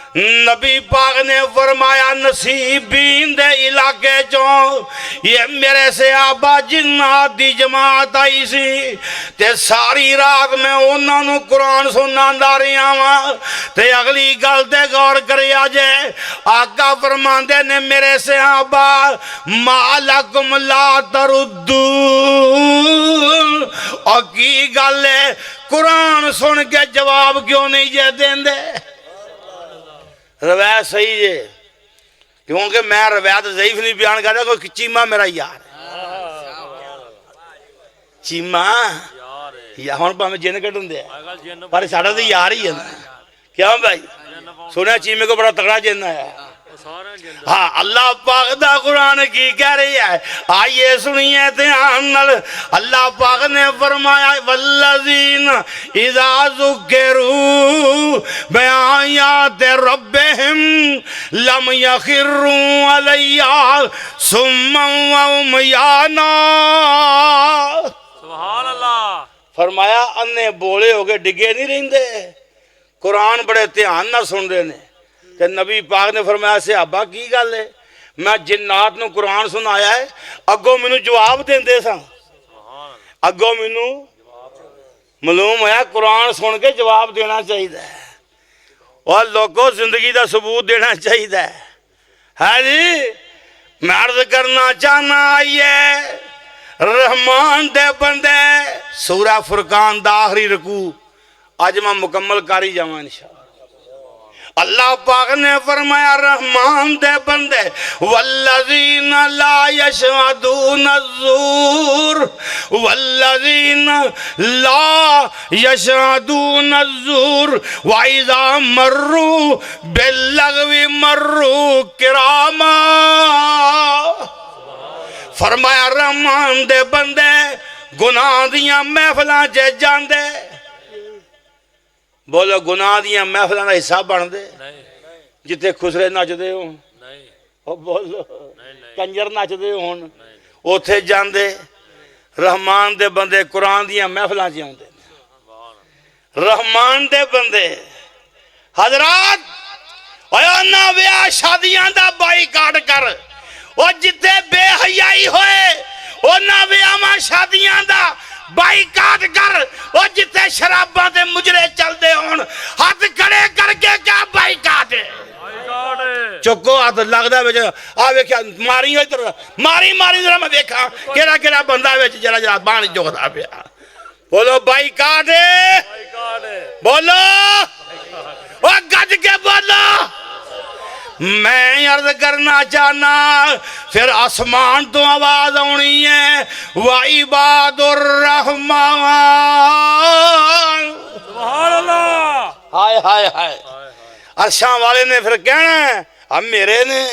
नबी पाक ने फरमाया नसीबीन दे इलाके चों ये मेरे से आबा जिन्नात दी जमात आई सी ते सारी रात मैं उन्हां नू कुरान सुनांदा रहा वां। ते अगली गल ते गौर करिया जे आका फरमांदे ने मेरे सहाबा मालकुम ला तरुद्दू, और की गल है कुरान सुन के जवाब क्यों नहीं जे देंदे? रवायत सही है क्योंकि मैं रवायत ज़ईफ नहीं बयान कर रहा। कोई चीमा मेरा यार चीमा या हुण भावें जिन कड्ढन दे पर साडा तो यार ही है ना, क्यों भाई? सुनिया चीमे को बड़ा तगड़ा जिन आया। हाँ अल्लाह पाक दा कुरान की कह रही है, आइए सुनिए ध्यान नाल। अल्लाह पाक ने फरमाया वल्लज़ीन इज़ा ज़ुकिरू बिआयात रब्बिहिम लम यखिरू अलैहा सुम्मन व उमयाना। सुभान अल्लाह। फरमाया अन्ने बोले हो गए डिगे नहीं रहिंदे, कुरान बड़े ध्यान नाल सुनदे ने। ते नबी पाक ने फरमाया सहाबा की गल है, मैं जिन्नात नू कुरान सुनाया है, अगों मैनू जवाब देंदे सन, अगों मैनू मालूम होया कुरान सुन के जवाब देना चाहिए और लोगों जिंदगी का सबूत देना चाहिए है जी। मैं अर्ज करना चाहना आइए रहमान दे बंदे सूरा फुरकान दा आखिरी रकू अज मैं मुकम्मल कर ही जावां इंशाअल्लाह। अल्लाह पाक ने फरमाया रहमान दे बंदे वल्लज़ीन ला यशहदून ज़ूर वल्लज़ीन ला यशहदून ज़ूर व इज़ा मर्रू बिल्लग़वी मर्रू किरामा। फरमाया रहमान दे बंदे गुनाह दियां महफिलां च जांदे। बोलो गुनाह दियां महफिलां दा हिस्सा बनदे जिथे खुसरे नचदे हो, बोलो कंजर नचदे होन उथे जांदे। रहमान दे बंदे कुरान दियां महफिलां च आउंदे। रहमान दे बंदे हजरात ओना ब्याह शादियां दा बाईकाट कर, और जिथे बेहयाई होए ओना ब्याहां शादियां दा बाईकाट कर, और जिथे शराबां दे मुजरे चलते होन हाथ खड़े करके क्या बाईकाट है? चुको हाथ लगदा विच आ वेख्या मारी इधर मारी मारी जरा मैं देखा केड़ा केड़ा बंदा विच जरा जरा बाण जुगदा पिया। बोलो बाईकाट है, बोलो ओ गज के बोलो। मैं अर्ज करना चाहना फिर आसमान तो आवाज आनी है वाइबादुर रहमान। सुभान अल्लाह। हाय हाय हाय। अर्शां वाले ने फिर कहना आ मेरे ने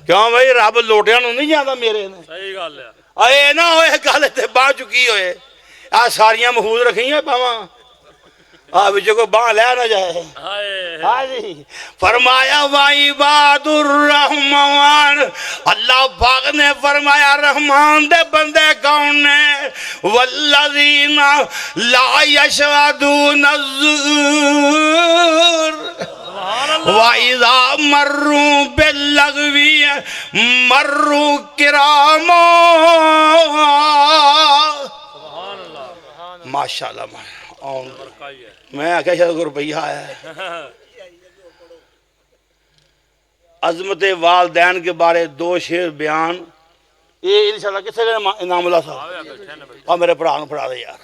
क्यों भाई रब लोटिया नहीं जाता मेरे ने सही गल है आए ना होए गल ते बाह चुकी होए आ सारियां महफूज रखियां बावां आ विच को बाह लै ना जाए हाय हाँ जी फरमाया वाई बहादुर रहमान अल्लाह पाक ने फरमाया रहमान दे बंदे कौन ने वल्लज़ीना ला यशहदून अज़्ज़ूर वाइज़ा मर्रू बिल्लग़वी मर्रू किरामा माशाअल्लाह मैं आख्या शायद कोई रुपया आया है अजमत वालदैन के बारे 2 शेर बयान ये इंशाल्लाह किसे इनामुल्लाह साहब और मेरे भरा फड़ा दे यार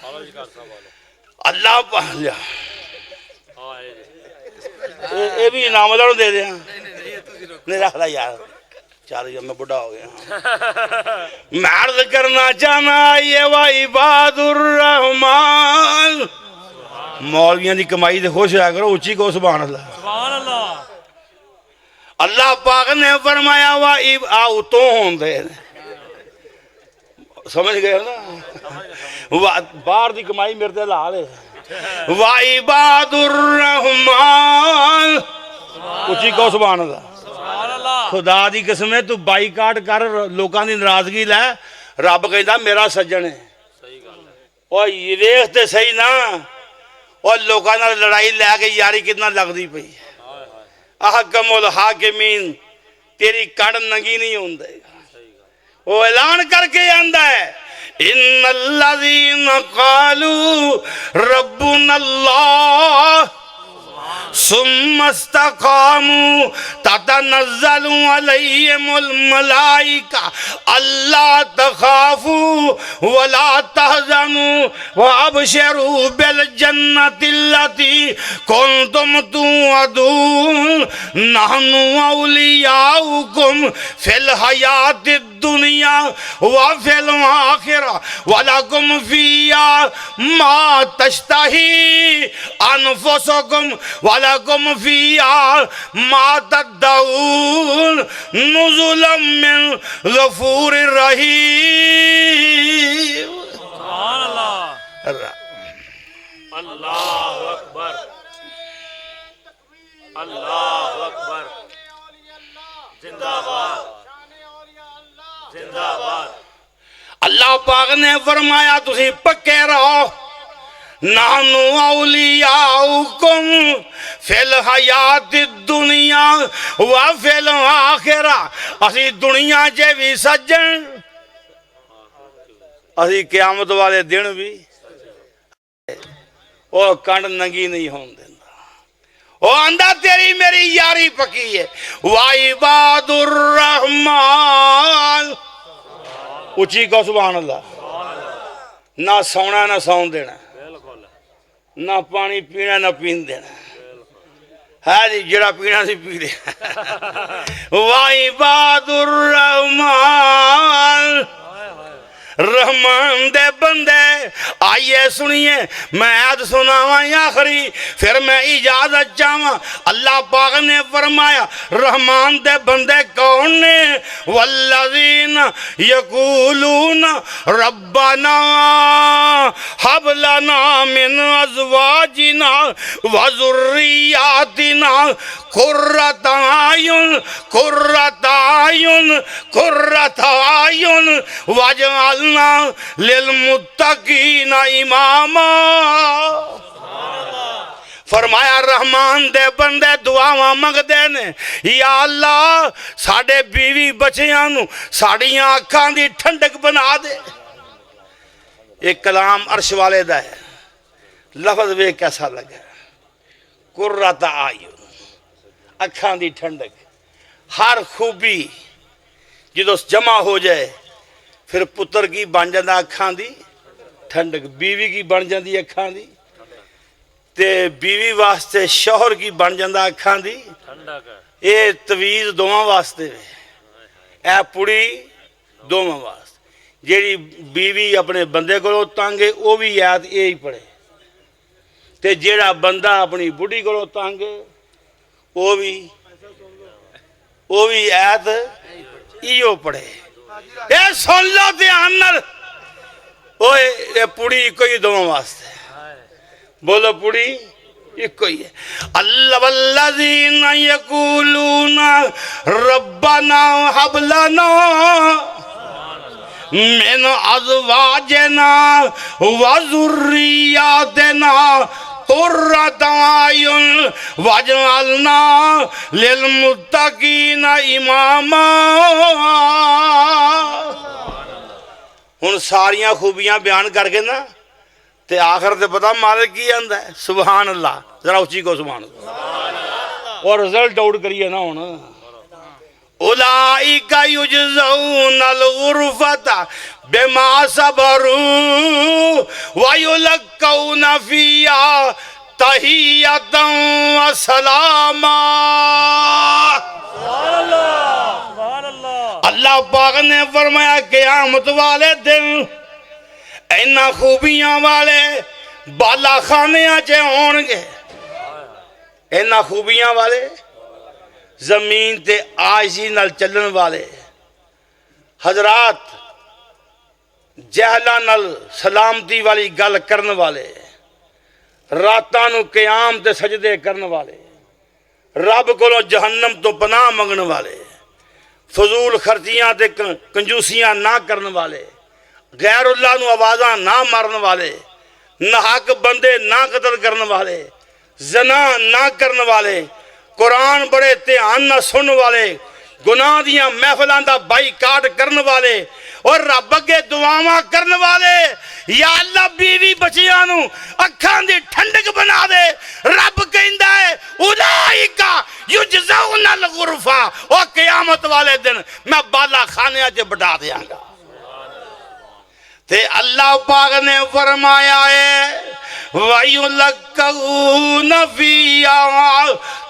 अल्लाह लिया ये भी इनामुल्लाह दे दे नहीं रख ला यार चल मैं बुढ़ा हो गया मैं अर्ज करना चाहना ये वाई बहादुर रहमान मौलवियां की कमाई से खुश होया करो उच्ची को सुभान अल्लाह सुभान अल्लाह अल्लाह पाक ने फरमाया वा आ उतो होंदे समझ गए ना बाहर की कमाई मेरे ते ला ले वा इबादुर रहमान उच्ची को सुभान अल्लाह सुभान अल्लाह खुदा दी कसम है तू बाईकाट कर लोगों की नाराजगी लै रब कहता मेरा सज्जन है सही गल है ओ ये वेख ते सही ना और लोगों नाल लड़ाई लैके यारी कितना लगती पई अहकमुल हाकिमीन तेरी कड़ नंगी नहीं होंदे वो ऐलान करके आंदा है इन्नल्लज़ीना क़ालू रब्बुनल्लाह सुम्मस्तक़ामू ततनज़्ज़लु अलैहिमुल मलाइका अल्ला तख़ाफू वला तहज़नू वअबशिरू बिल जन्नतिल्लती कुंतुम तुअदून नहनु औलियाउकुम फिल हयातिद दुनिया व फिल आखिरा वलकुम फिया मा तश्तही अनफुसुकुम वलकुम फिया मा तदऊन नुज़ुलम मिन गफूरिर रहीम सुभान अल्लाह अल्लाहु अकबर अल्लाहु अकबर जिंदाबाद जिंदाबाद अल्लाह पाक ने फरमाया तुसी पक्के रहो नानू औलियाउकुम फिल हयातिद दुनिया व फिल आखिरा असी दुनिया च भी सज्जन असी क़यामत वाले दिन भी ओ कंड नंगी नहीं होने देंदा ओ आंदा तेरी मेरी यारी पक्की है वाइबादुर रहमान उची को सुभान अल्लाह ना सोना ना सौन देना ना पानी पीना ना पीन देना है जी जड़ा पीना सी पी दे वाइबादुर रहमान रहमान दे बंदे आइए सुनिए मैं आज सुनावा आखिरी फिर मैं इजाजत चाहवा अल्लाह पाक ने फरमाया रहमान दे बंदे कौन ने वल्लज़ीना यकूलून रब्बना हब लना मिन अज़वाजिना व ज़ुर्रियातिना कुर्रत आयुन कुर्रत आयुन कुर्रत आयुन वजअल लिलमुत्तकीना इमामा फरमाया रहमान दे बंदे दुआवां मंगदे ने या अल्लाह साडे बीवी बच्चियां नू साड़ियां अखां दी ठंडक बना दे एक कलाम अर्श वाले दा है लफ्ज वे कैसा लगा कुर्रत आयुन अखां दी ठंडक हर खूबी जो जमा हो जाए फिर पुत्र की बन जाता अखां दी ठंडक बीवी की बन जाती अखां दी ते बीवी वास्ते शौहर की बन जाता अखां दी ठंडक ये तवीज़ दोवां वास्ते ए पुड़ी दोवां वास्ते जेड़ी बीवी अपने बंदे को तंग है वह भी याद यही पढ़े ते जेड़ा बंदा अपनी बुढ़ी को तंग है वो भी वो भी ऐत इो पढ़े। ये सुन लो ध्यान नाल, ओए ये पुड़ी इको ही दोवां वास्ते, बोलो पुड़ी इको ही है। अल्लाह वल्लज़ीना यक़ूलूना रब्बना हब लना मिन अज़वाजिना व ज़ुर्रिय्यातिना कुर्रता अयुन वजअलना लिलमुत्तकीना इमामा। हुण सारियां खूबियां बयान करके ना ते आखिर ते पता मालिक की आंदा है, सुभान अल्लाह। जरा उच्ची को सुभान अल्लाह। और रिजल्ट आउट करिए ना हुण, उलाइका युजज़ौनल गुरफता बिमा सबरू व युलक्कौना फिया तहियतन व सलामा। अल्लाह पाक ने फरमाया क़यामत वाले दिन इन्ना खूबियां वाले बाला खानियां च होणगे, इन्ना खूबियां वाले जमीन ते आजी नाल चलन वाले, हजरात जहला नाल सलामती वाली गल करन वाले, रातां नूं क़याम ते सजदे करन वाले, रब कोलों जहन्नम तो पनाह मंगण वाले, फजूल खर्चियां ते कंजूसियां ना करन वाले, गैरुल्लाह नूं आवाज़ां ना मारन वाले, नाहक बंदे ना कतल करन वाले, जना ना करन वाले, कुरान बड़े ध्यान ना सुनने वाले, गुनाह दियां महफिलां दा बाईकाट करन वाले और रब अगे दुआवां करन वाले। या अल्लाह बीवी बच्चियां नूं अखां दी ठंडक बना दे। रब कहंदा है उलाइका युजज़ौनल गुरफा, ओ क़यामत वाले दिन मैं बाला खानियां च बिठा देंगा। ते अल्लाह पाक ने फरमाया है वयुलक्कौना फिया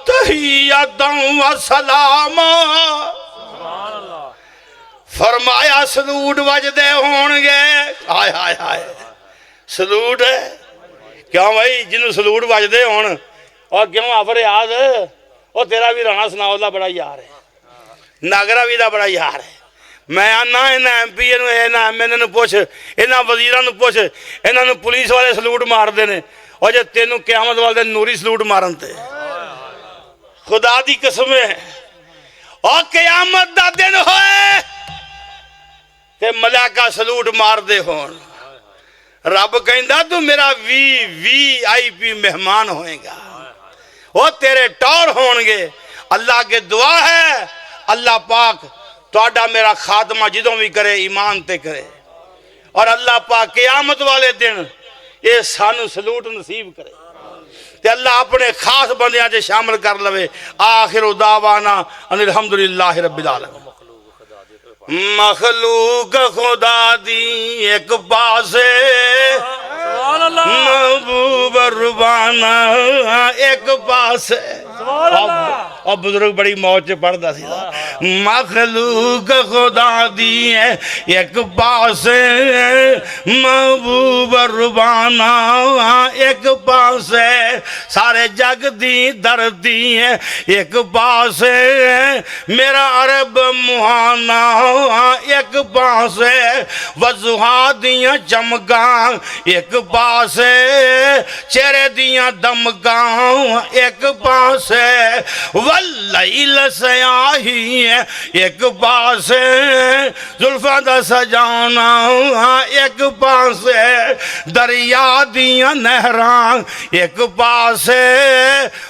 तहियतन व सलामा। फरमाया सलूट वजदे होणगे। हाय हाय हाय, सलूट है क्यों भाई, जिन्हों सलूट वजदे होण और क्यों आफर याद, और तेरा भी राणा सनाओ दा बड़ा यार है, नागरा भी दा बड़ा यार है। मैं आना इन्हें एम पी इन्हें एम एन ए पुछ, इन्होंने वजीरां पुछ, इन्होंने पुलिस वाले सलूट मारते हैं, और जो तेन क़यामत वाले नूरी सलूट मारन ते खुदा दी कसम है। और क़यामत दा दिन होए ते मलाका सलूट मारते होण, रब कहंदा तू मेरा VIP मेहमान होएगा, वो तेरे टौर होणगे। अल्लाह के दुआ है अल्लाह पाक तुहाडा मेरा खात्मा जिदों भी करे ईमान ते करे, और अल्लाह पाक क़यामत वाले दिन ये सानू सलूट नसीब करे ते अल्लाह अपने खास बंदियां च शामिल कर लवे। आखिर दावाना अनिल हम्दुलिल्लाहि रब्बिल आलमीन। मखलूक खुदा दी एक पासे, महबूब रुबाना एक पासे। और बुजुर्ग बड़ी मौज से पढ़ता सी, मखलूक खुदा दी एक पासे, महबूब रुबाना एक पासे, सारे जग दी धरती एक पासे, मेरा अरब मुहाना एक पासे, वजुहा दियां चमकां एक पासे, चेहरे दियां दमकां एक पासे, वल्लैल सयाही एक पासे, जुल्फां दा सजाना एक पासे, दरिया दियां नहरां एक पासे,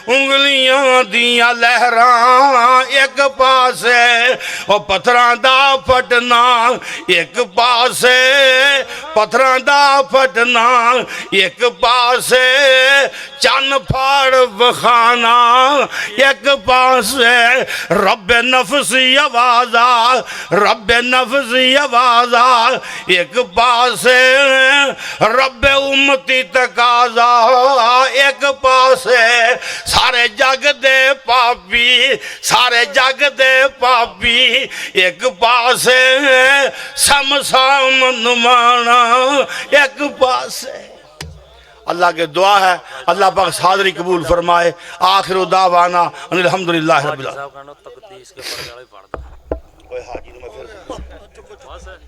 उंगलियां दियां लहरां एक पासे, और पत्थरां दा फटना एक पासे, पत्थरां दा फटना एक पासे, चन फाड़ बखाना एक पासे, रब्बे नफसी आवाजा, रब्बे नफसी आवाजा एक पासे, रब्बे उम्मती तकाजा एक पासे, सारे जग दे पापी, सारे जग दे पापी एक पासे, समसाम नुमाना एक पासे। अल्लाह के दुआ है अल्लाह पाक हाज़री कबूल फरमाए। आखिर दावाना अनिल हम्दुलिल्लाहि रब्बिल आलमीन। हदीस के पढ़ने वाला ही पढ़ता ਓਏ ਹਾਜੀ ਨੂੰ ਮੈਂ